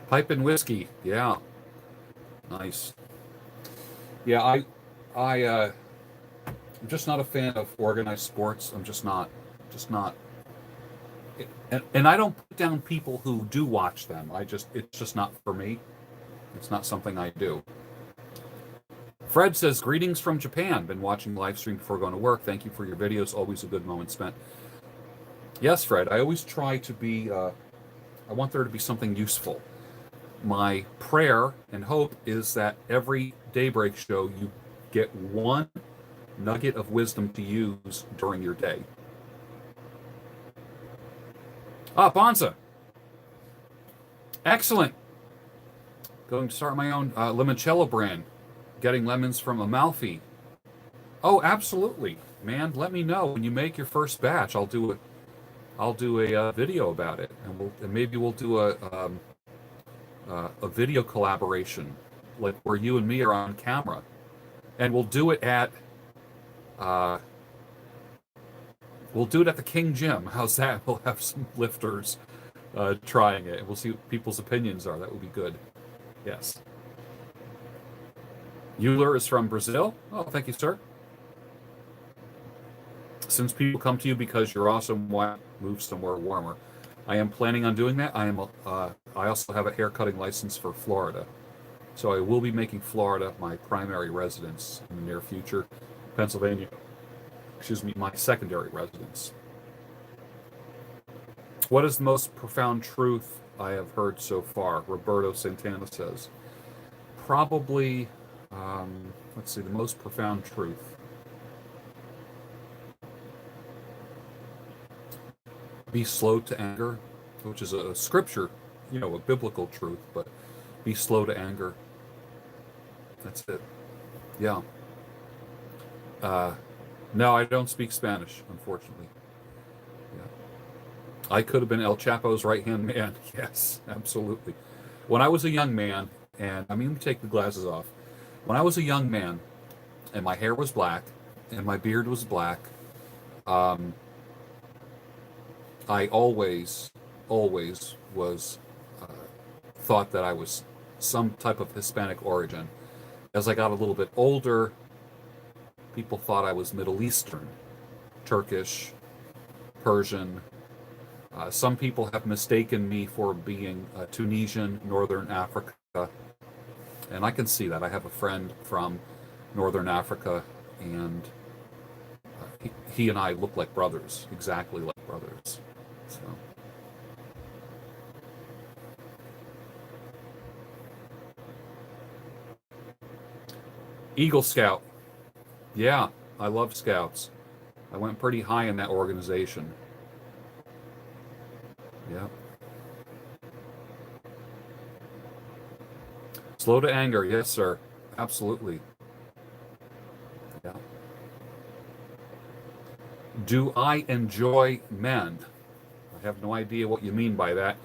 Pipe and whiskey. Yeah. Nice. Yeah, I'm just not a fan of organized sports. I'm just not. And I don't put down people who do watch them. It's just not for me. It's not something I do. Fred says, greetings from Japan. Been watching the live stream before going to work. Thank you for your videos. Always a good moment spent. Yes, Fred. I always try to be, I want there to be something useful. My prayer and hope is that every Daybreak show you get one nugget of wisdom to use during your day. Ah, Bonza. Excellent. Going to start my own limoncello brand. Getting lemons from Amalfi. Oh, absolutely, man. Let me know when you make your first batch. I'll do a video about it, and maybe we'll do a video collaboration, like where you and me are on camera, and we'll do it at the King Gym. How's that? We'll have some lifters trying it, and we'll see what people's opinions are. That would be good. Yes. Euler is from Brazil. Oh, thank you, sir. Since people come to you because you're awesome, why move somewhere warmer? I am planning on doing that. I also have a haircutting license for Florida, so I will be making Florida my primary residence in the near future. Pennsylvania, my secondary residence. What is the most profound truth I have heard so far? Roberto Santana says. Probably, let's see, the most profound truth. Be slow to anger, which is a scripture, a biblical truth, but be slow to anger. That's it. Yeah. No, I don't speak Spanish, unfortunately. Yeah. I could have been El Chapo's right-hand man. Yes, absolutely. When I was a young man, and let me take the glasses off. When I was a young man, and my hair was black, and my beard was black, Um, I always was uh, thought that I was some type of Hispanic origin. As I got a little bit older, people thought I was Middle Eastern, Turkish, Persian. Some people have mistaken me for being Tunisian, Northern Africa, and I can see that. I have a friend from Northern Africa, and he and I look like brothers, exactly like brothers. So, Eagle Scout. Yeah, I love Scouts. I went pretty high in that organization. Yeah. Slow to anger, yes, sir. Absolutely. Yeah. Do I enjoy men? I have no idea what you mean by that.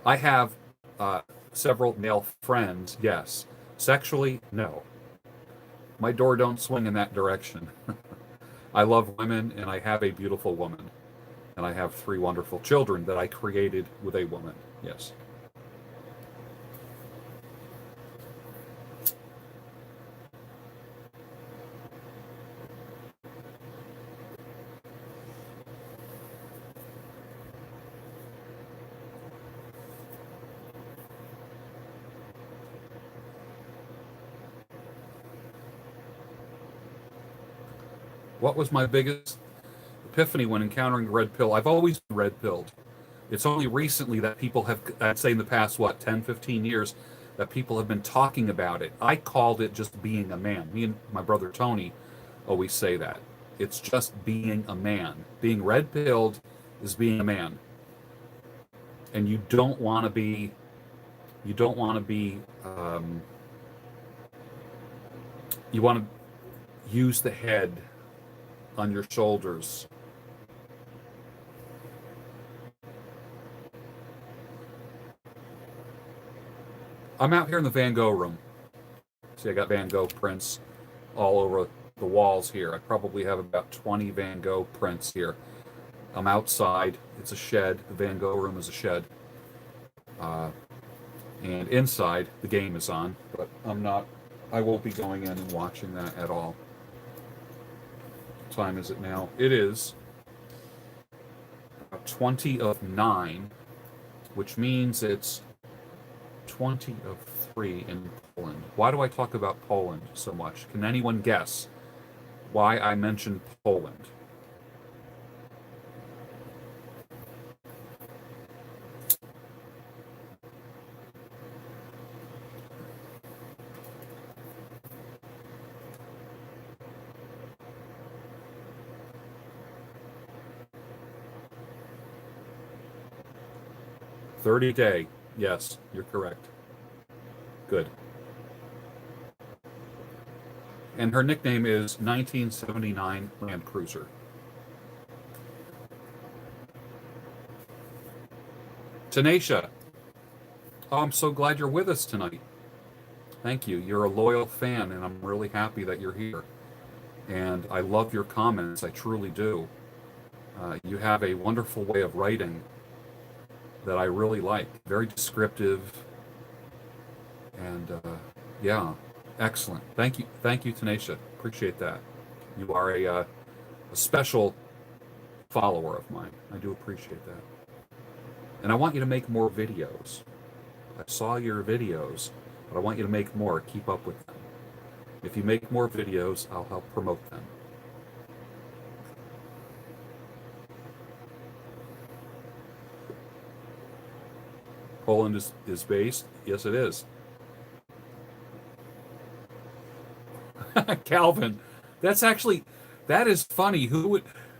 I have uh, several male friends, yes. Sexually, no. My door don't swing in that direction. I love women, and I have a beautiful woman. And I have 3 wonderful children that I created with a woman, yes. What was my biggest epiphany when encountering red pill? I've always been red pilled. It's only recently that people have, I'd say in the past, what, 10, 15 years, that people have been talking about it. I called it just being a man. Me and my brother Tony always say that. It's just being a man. Being red pilled is being a man. And you don't want to be, you want to use the head on your shoulders. I'm out here in the Van Gogh room. See, I got Van Gogh prints all over the walls here. I probably have about 20 Van Gogh prints here. I'm outside. It's a shed. The Van Gogh room is a shed. Uh, and inside, the game is on, but I won't be going in and watching that at all. What time is it now? It is 20 of 9, which means it's 20 of 3 in Poland. Why do I talk about Poland so much? Can anyone guess why I mentioned Poland? $30 Yes, you're correct. Good. And her nickname is 1979 Land Cruiser. Tanisha, oh, I'm so glad you're with us tonight. Thank you. You're a loyal fan, and I'm really happy that you're here. And I love your comments. I truly do. You have a wonderful way of writing that I really like. Very descriptive. And yeah, excellent. Thank you, Tanisha. Appreciate that. You are a special follower of mine. I do appreciate that. And I want you to make more videos. I saw your videos, but I want you to make more. Keep up with them. If you make more videos, I'll help promote them. Poland is based? Yes, it is. Calvin, that is funny.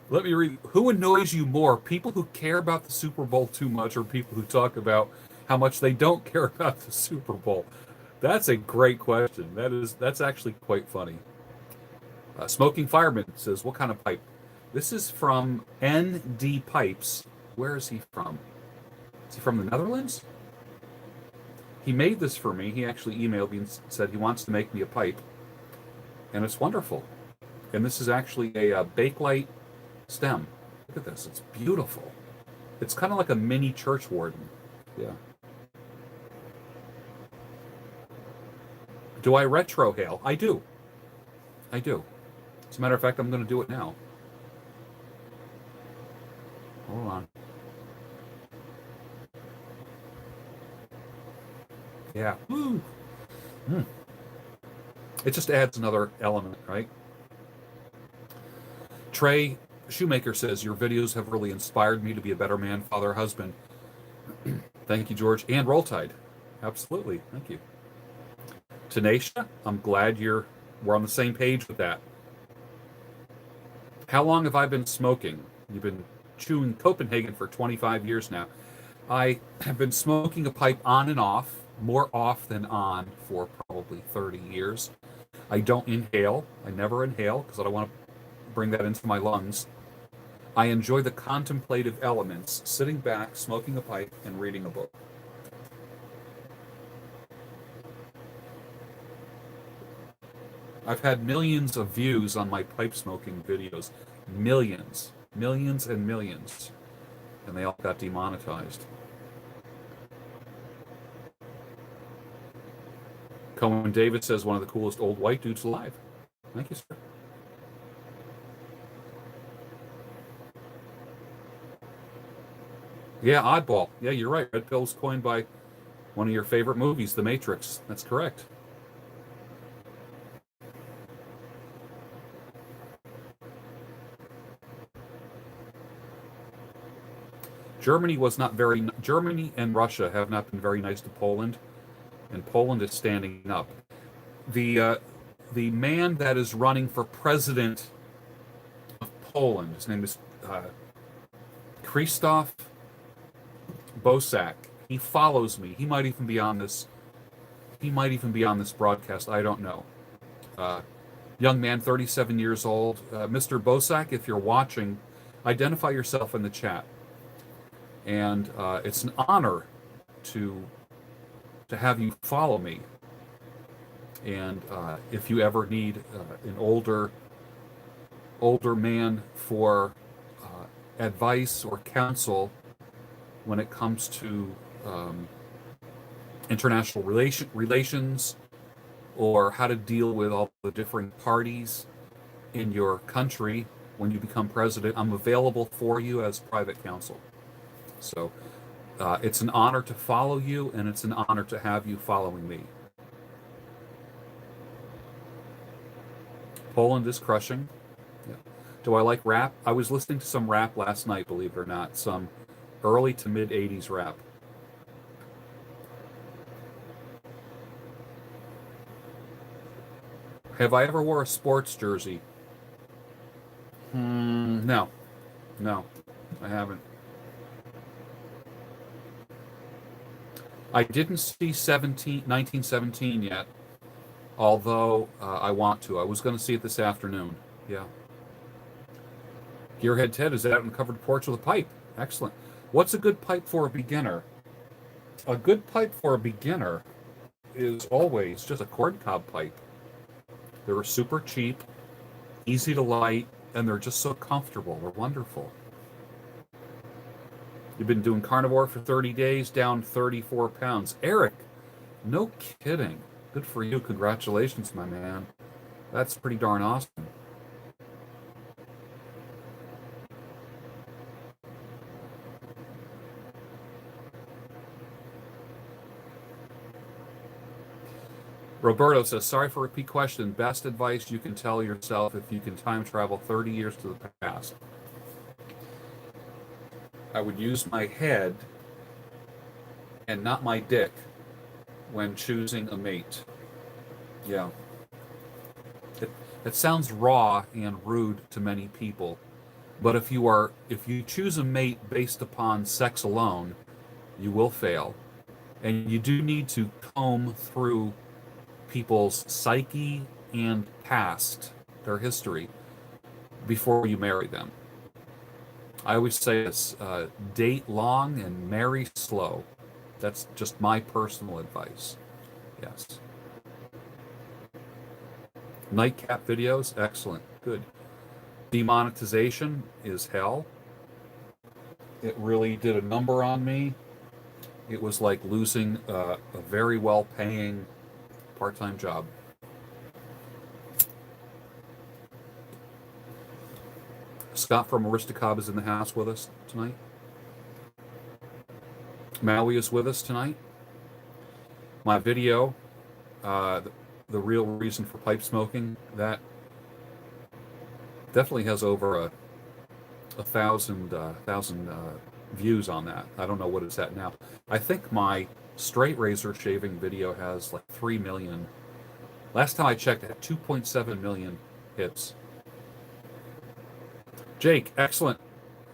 Let me read, who annoys you more? People who care about the Super Bowl too much or people who talk about how much they don't care about the Super Bowl? That's a great question. That's actually quite funny. Smoking Fireman says, what kind of pipe? This is from ND Pipes. Where is he from? Is he from the Netherlands? He made this for me. He actually emailed me and said he wants to make me a pipe. And it's wonderful. And this is actually a Bakelite stem. Look at this. It's beautiful. It's kind of like a mini church warden. Yeah. Do I retrohale? I do. I do. As a matter of fact, I'm going to do it now. Hold on. Yeah. Woo. Mm. It just adds another element, right? Trey Shoemaker says, your videos have really inspired me to be a better man, father, husband. Thank you, George. And Roll Tide. Absolutely. Thank you. Tanisha, I'm glad we're on the same page with that. How long have I been smoking? You've been chewing Copenhagen for 25 years now. I have been smoking a pipe on and off, more off than on, for probably 30 years. I don't inhale. I never inhale because I don't want to bring that into my lungs. I enjoy the contemplative elements, sitting back, smoking a pipe, and reading a book. I've had millions of views on my pipe smoking videos. Millions. Millions and millions. And they all got demonetized. Cohen David says, one of the coolest old white dudes alive. Thank you, sir. Yeah, oddball. Yeah, you're right. Red Pill was coined by one of your favorite movies, The Matrix. That's correct. Germany and Russia have not been very nice to Poland, and Poland is standing up. The man that is running for president of Poland, his name is Krzysztof Bosak. He follows me. He might even be on this. He might even be on this broadcast. I don't know. Young man, 37 years old. Mr. Bosak, if you're watching, identify yourself in the chat. And it's an honor to have you follow me. And if you ever need an older man for advice or counsel when it comes to international relations, or how to deal with all the different parties in your country when you become president, I'm available for you as private counsel. So it's an honor to follow you, and it's an honor to have you following me. Poland is crushing. Yeah. Do I like rap? I was listening to some rap last night, believe it or not. Some early to mid 80s rap. Have I ever wore a sports jersey? No, I haven't. I didn't see 1917 yet, although I want to. I was going to see it this afternoon. Yeah. Gearhead Ted is out on the covered porch with a pipe. Excellent. What's a good pipe for a beginner? A good pipe for a beginner is always just a corncob pipe. They're super cheap, easy to light, and they're just so comfortable. They're wonderful. You've been doing carnivore for 30 days, down 34 pounds. Eric, no kidding. Good for you. Congratulations, my man. That's pretty darn awesome. Roberto says, sorry for a repeat question. Best advice you can tell yourself if you can time travel 30 years to the past. I would use my head and not my dick when choosing a mate. Yeah. It sounds raw and rude to many people, but if you choose a mate based upon sex alone, you will fail. And you do need to comb through people's psyche and past, their history, before you marry them. I always say this, date long and marry slow. That's just my personal advice. Yes. Nightcap videos, excellent, good. Demonetization is hell. It really did a number on me. It was like losing a very well-paying part-time job. Scott from Aristocob is in the house with us tonight. Maui is with us tonight. My video, the real reason for pipe smoking, that definitely has over a thousand views on that. I don't know what it's at now. I think my straight razor shaving video has like 3 million. Last time I checked, it had 2.7 million hits. Jake, excellent.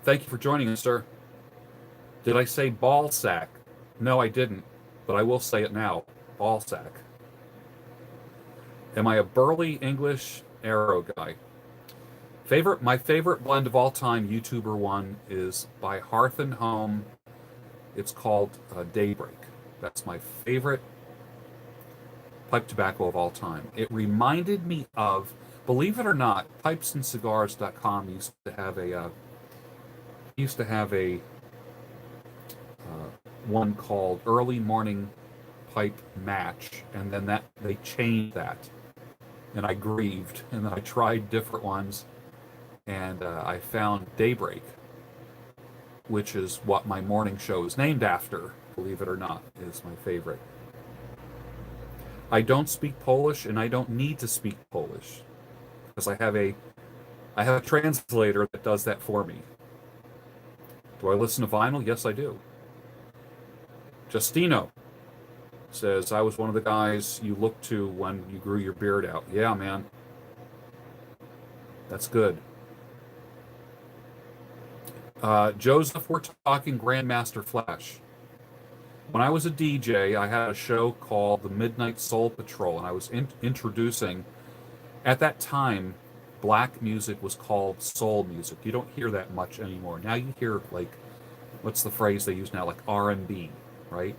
Thank you for joining us, sir. Did I say ball sack? No, I didn't, but I will say it now. Ball sack. Am I a burly English arrow guy? My favorite blend of all time YouTuber one is by Hearth and Home. It's called Daybreak. That's my favorite pipe tobacco of all time. It reminded me of, believe it or not, pipesandscigars.com used to have a one called Early Morning Pipe Match, and then they changed that, and I grieved, and then I tried different ones, and I found Daybreak, which is what my morning show is named after, believe it or not, is my favorite. I don't speak Polish, and I don't need to speak Polish, because I have a translator that does that for me. Do I listen to vinyl? Yes, I do. Justino says, I was one of the guys you looked to when you grew your beard out. Yeah, man. That's good. Joseph, we're talking Grandmaster Flash. When I was a DJ, I had a show called the Midnight Soul Patrol, and I was introducing, at that time, black music was called soul music. You don't hear that much anymore. Now you hear, like, what's the phrase they use now? Like R&B, right?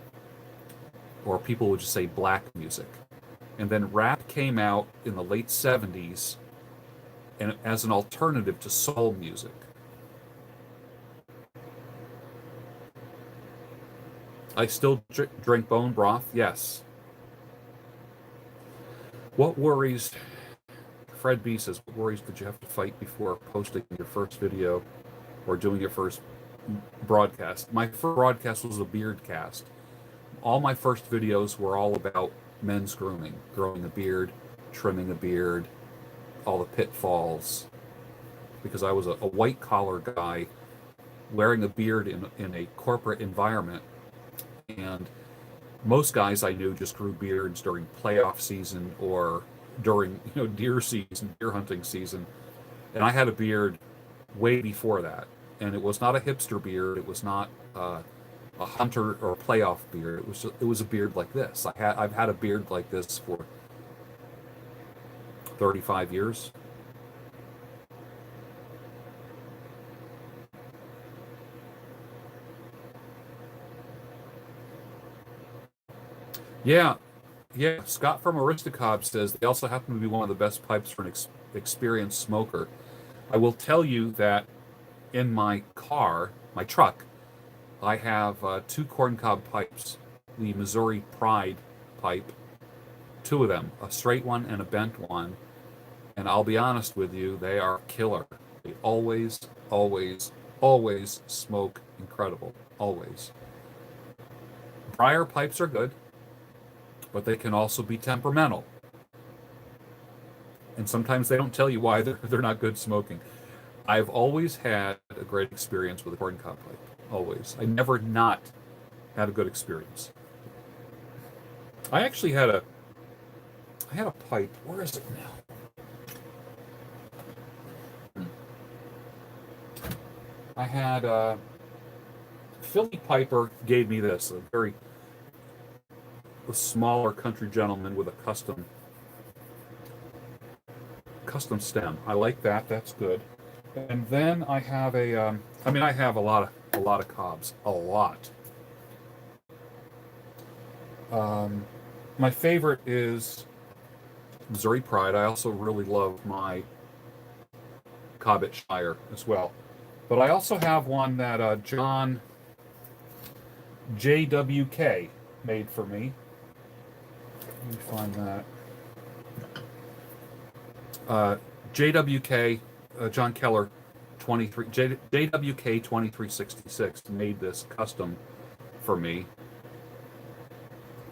Or people would just say black music. And then rap came out in the late 70s and as an alternative to soul music. I still drink bone broth, yes. What worries, Fred B says, what worries did you have to fight before posting your first video or doing your first broadcast? My first broadcast was a beard cast. All my first videos were all about men's grooming, growing a beard, trimming a beard, all the pitfalls. Because I was a white collar guy wearing a beard in a corporate environment. And most guys I knew just grew beards during playoff season or during, deer season, deer hunting season. And I had a beard way before that. And it was not a hipster beard. It was not a hunter or a playoff beard. It was a beard like this. I've had a beard like this for 35 years. Yeah. Scott from Aristocob says they also happen to be one of the best pipes for an experienced smoker. I will tell you that in my car, my truck, I have 2 corncob pipes, the Missouri Pride pipe, 2 of them, a straight one and a bent one. And I'll be honest with you, they are killer. They always, always, always smoke incredible. Always. Briar pipes are good, but they can also be temperamental. And sometimes they don't tell you why they're not good smoking. I've always had a great experience with a corncob pipe. Always. I never not had a good experience. I actually had a pipe. Where is it now? I had Philly Piper gave me this, a smaller country gentleman with a custom stem. I like that. That's good. And then I have I have a lot of cobs. A lot. My favorite is Missouri Pride. I also really love my Cobbett Shire as well. But I also have one that John JWK made for me. Let me find that. JWK, John Keller, JWK 2366 made this custom for me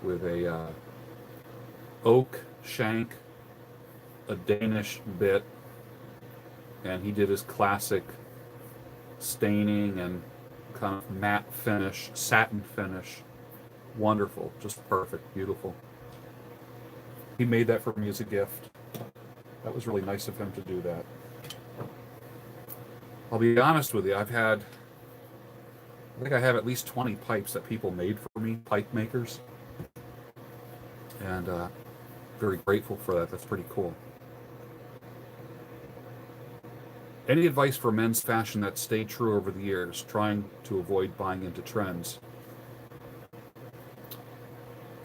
with a oak shank, a Danish bit, and he did his classic staining and kind of matte finish, satin finish. Wonderful, just perfect, beautiful. He made that for me as a gift. That was really nice of him to do that. I'll be honest with you, I think I have at least 20 pipes that people made for me, pipe makers. And very grateful for that. That's pretty cool. Any advice for men's fashion that stayed true over the years, trying to avoid buying into trends?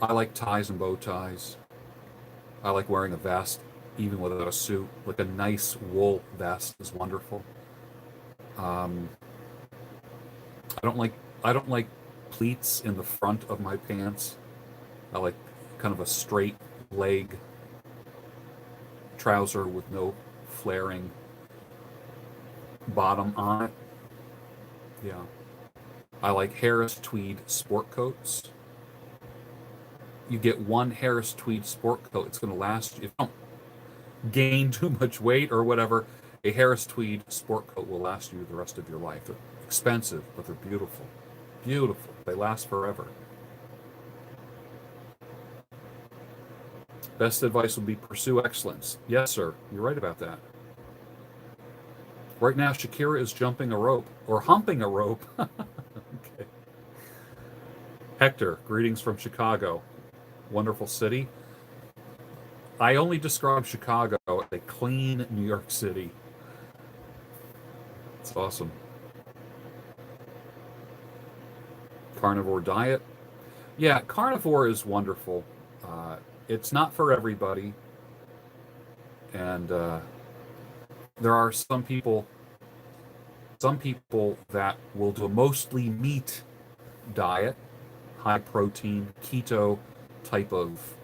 I like ties and bow ties. I like wearing a vest, even without a suit. Like a nice wool vest is wonderful. I don't like pleats in the front of my pants. I like kind of a straight leg trouser with no flaring bottom on it. Yeah. I like Harris tweed sport coats. You get one Harris tweed sport coat, it's going to last you. If you don't gain too much weight or whatever, a Harris tweed sport coat will last you the rest of your life. They're expensive, but they're beautiful. Beautiful. They last forever. Best advice would be pursue excellence. Yes, sir. You're right about that. Right now, Shakira is jumping a rope, or humping a rope. Okay. Hector, greetings from Chicago. Wonderful city. I only describe Chicago as a clean New York City. It's awesome. Carnivore diet. Yeah, carnivore is wonderful. It's not for everybody. And there are some people that will do a mostly meat diet, high protein, keto type of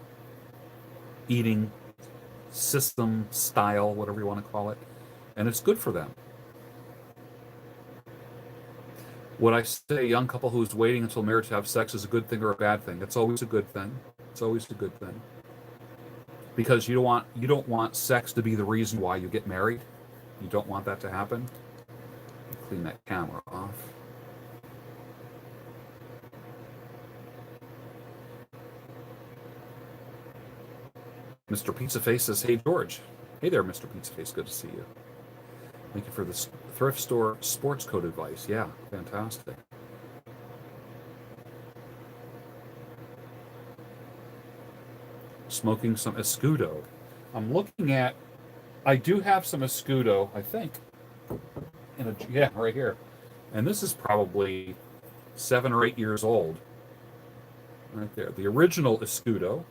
eating system, style, whatever you want to call it. And it's good for them. Would I say a young couple who's waiting until marriage to have sex is a good thing or a bad thing? It's always a good thing. It's always a good thing. Because you don't want sex to be the reason why you get married. You don't want that to happen. Clean that camera off. Mr. Pizza Face says, "Hey George." Hey there, Mr. Pizza Face. Good to see you. Thank you for this thrift store sports coat advice. Yeah, fantastic. Smoking some Escudo. I'm looking at. I do have some Escudo, I think. Yeah, right here. And this is probably 7 or 8 years old. Right there. The original Escudo.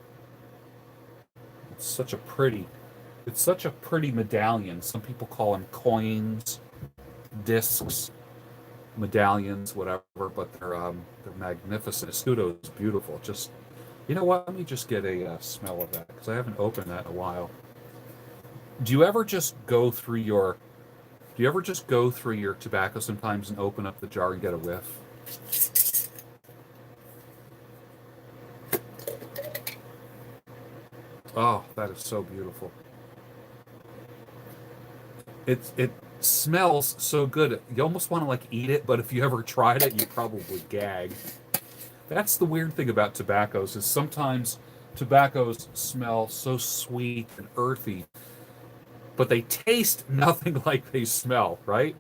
It's such a pretty medallion. Some people call them coins, discs, medallions, whatever, but they're magnificent. Escudo is beautiful. Just, you know what? Let me just get a smell of that, because I haven't opened that in a while. Do you ever just go through your tobacco sometimes and open up the jar and get a whiff? Oh, that is so beautiful. It smells so good. You almost want to like eat it, but if you ever tried it, you probably gag. That's the weird thing about tobaccos, is sometimes tobaccos smell so sweet and earthy, but they taste nothing like they smell, right?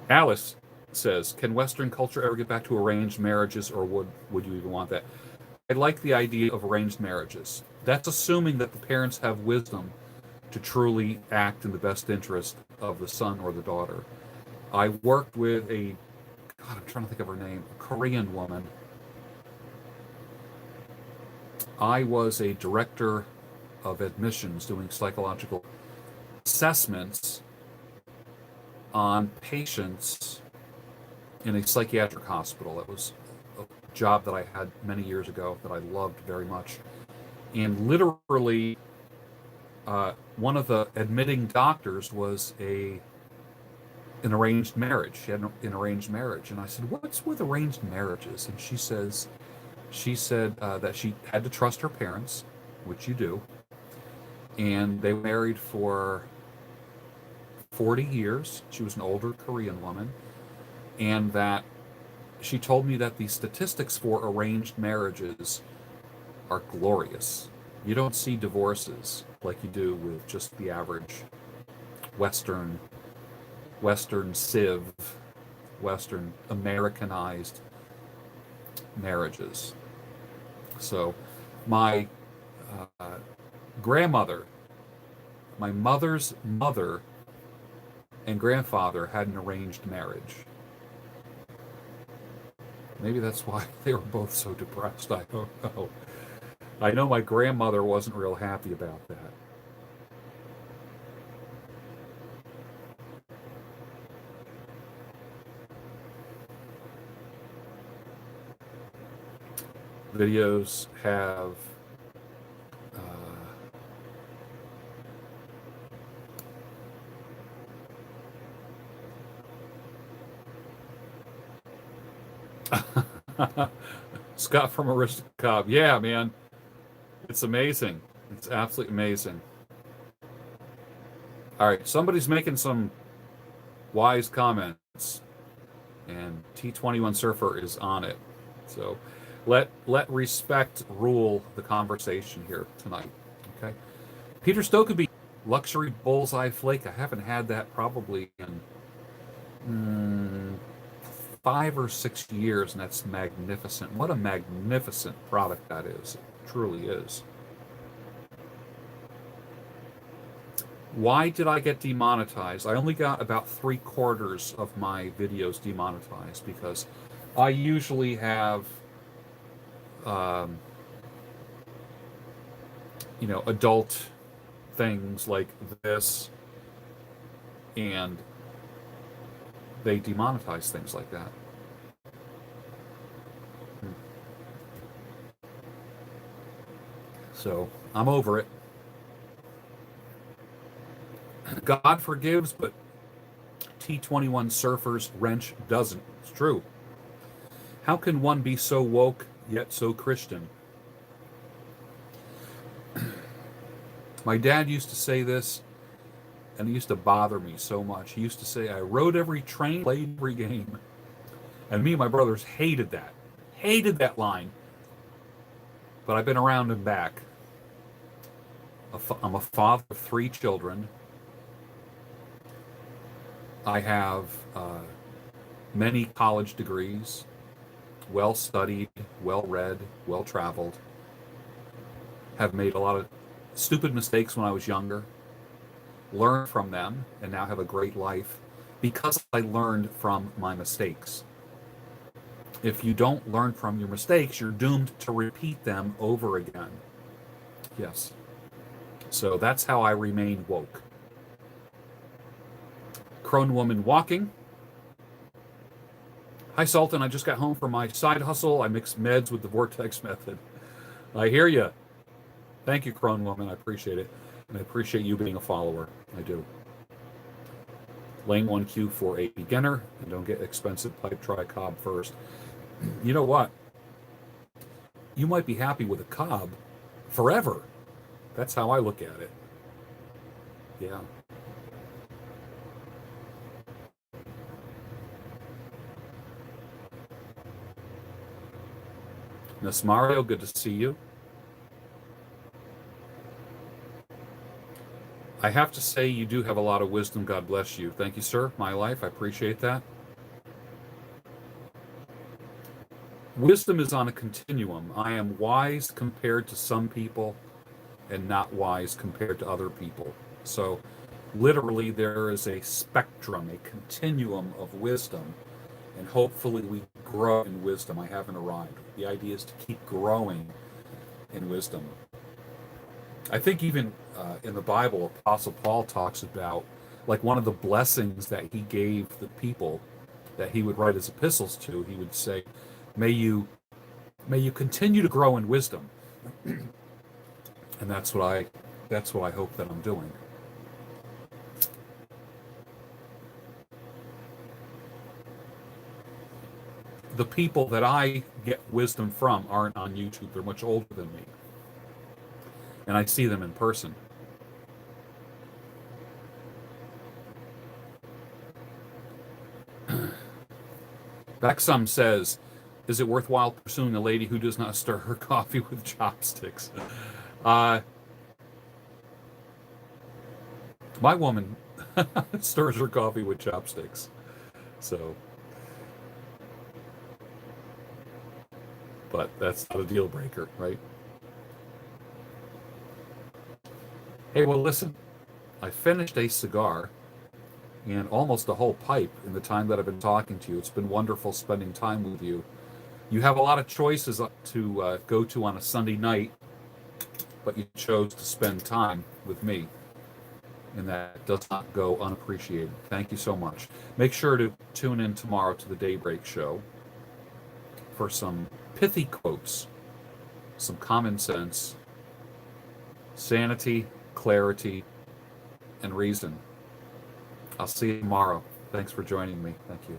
Alice says, "Can Western culture ever get back to arranged marriages, or would you even want that?" I like the idea of arranged marriages. That's assuming that the parents have wisdom to truly act in the best interest of the son or the daughter. I worked with I'm trying to think of her name, a Korean woman. I was a director of admissions doing psychological assessments on patients in a psychiatric hospital. That was a job that I had many years ago that I loved very much. And literally, one of the admitting doctors was an arranged marriage. She had an arranged marriage, and I said, "What's with arranged marriages?" And she said that she had to trust her parents, which you do, and they were married for 40 years. She was an older Korean woman, and that she told me that the statistics for arranged marriages are glorious. You don't see divorces like you do with just the average Western civ, Western Americanized marriages. So, my grandmother, my mother's mother, and grandfather had an arranged marriage. Maybe that's why they were both so depressed. I don't know. I know my grandmother wasn't real happy about that. Videos have Scott from Aristocob. Yeah, man. It's amazing. It's absolutely amazing. All right, somebody's making some wise comments, and T21 Surfer is on it. So let respect rule the conversation here tonight. Okay. Peter Stokkeby, luxury bullseye flake. I haven't had that probably in 5 or 6 years, and that's magnificent. What a magnificent product that is. It truly is. Why did I get demonetized? I only got about 3/4 of my videos demonetized because I usually have, adult things like this, and they demonetize things like that. So I'm over it. God forgives, but T21 Surfer's wrench doesn't. It's true. How can one be so woke yet so Christian? My dad used to say this, and it used to bother me so much. He used to say, I rode every train, played every game. And me and my brothers hated that. Hated that line. But I've been around and back. I'm a father of 3 children. I have many college degrees, well studied, well read, well traveled. Have made a lot of stupid mistakes when I was younger, learned from them, and now have a great life because I learned from my mistakes. If you don't learn from your mistakes, you're doomed to repeat them over again. Yes. So that's how I remain woke. Crone woman walking. Hi, Sultan. I just got home from my side hustle. I mix meds with the Vortex method. I hear you. Thank you, Crone woman. I appreciate it. And I appreciate you being a follower. I do. Lane 1Q for a beginner. And don't get expensive pipe. Try Cobb first. You know what? You might be happy with a Cobb forever. That's how I look at it. Yeah. Miss Mario, good to see you. I have to say, you do have a lot of wisdom. God bless you. Thank you, sir. My life, I appreciate that. Wisdom is on a continuum. I am wise compared to some people and not wise compared to other people. So, literally, there is a spectrum, a continuum of wisdom, and hopefully we grow in wisdom. I haven't arrived. The idea is to keep growing in wisdom. I think even in the Bible, Apostle Paul talks about, like, one of the blessings that he gave the people that he would write his epistles to. He would say, may you continue to grow in wisdom. And that's what I hope that I'm doing. The people that I get wisdom from aren't on YouTube. They're much older than me. And I see them in person. Baxum says, is it worthwhile pursuing a lady who does not stir her coffee with chopsticks? My woman stirs her coffee with chopsticks. So, but that's not a deal breaker, right? Hey, well, listen, I finished a cigar and almost a whole pipe in the time that I've been talking to you. It's been wonderful spending time with you. You have a lot of choices to go to on a Sunday night, but you chose to spend time with me, and that does not go unappreciated. Thank you so much. Make sure to tune in tomorrow to the Daybreak Show for some pithy quotes, some common sense, sanity, clarity, and reason. I'll see you tomorrow. Thanks for joining me. Thank you.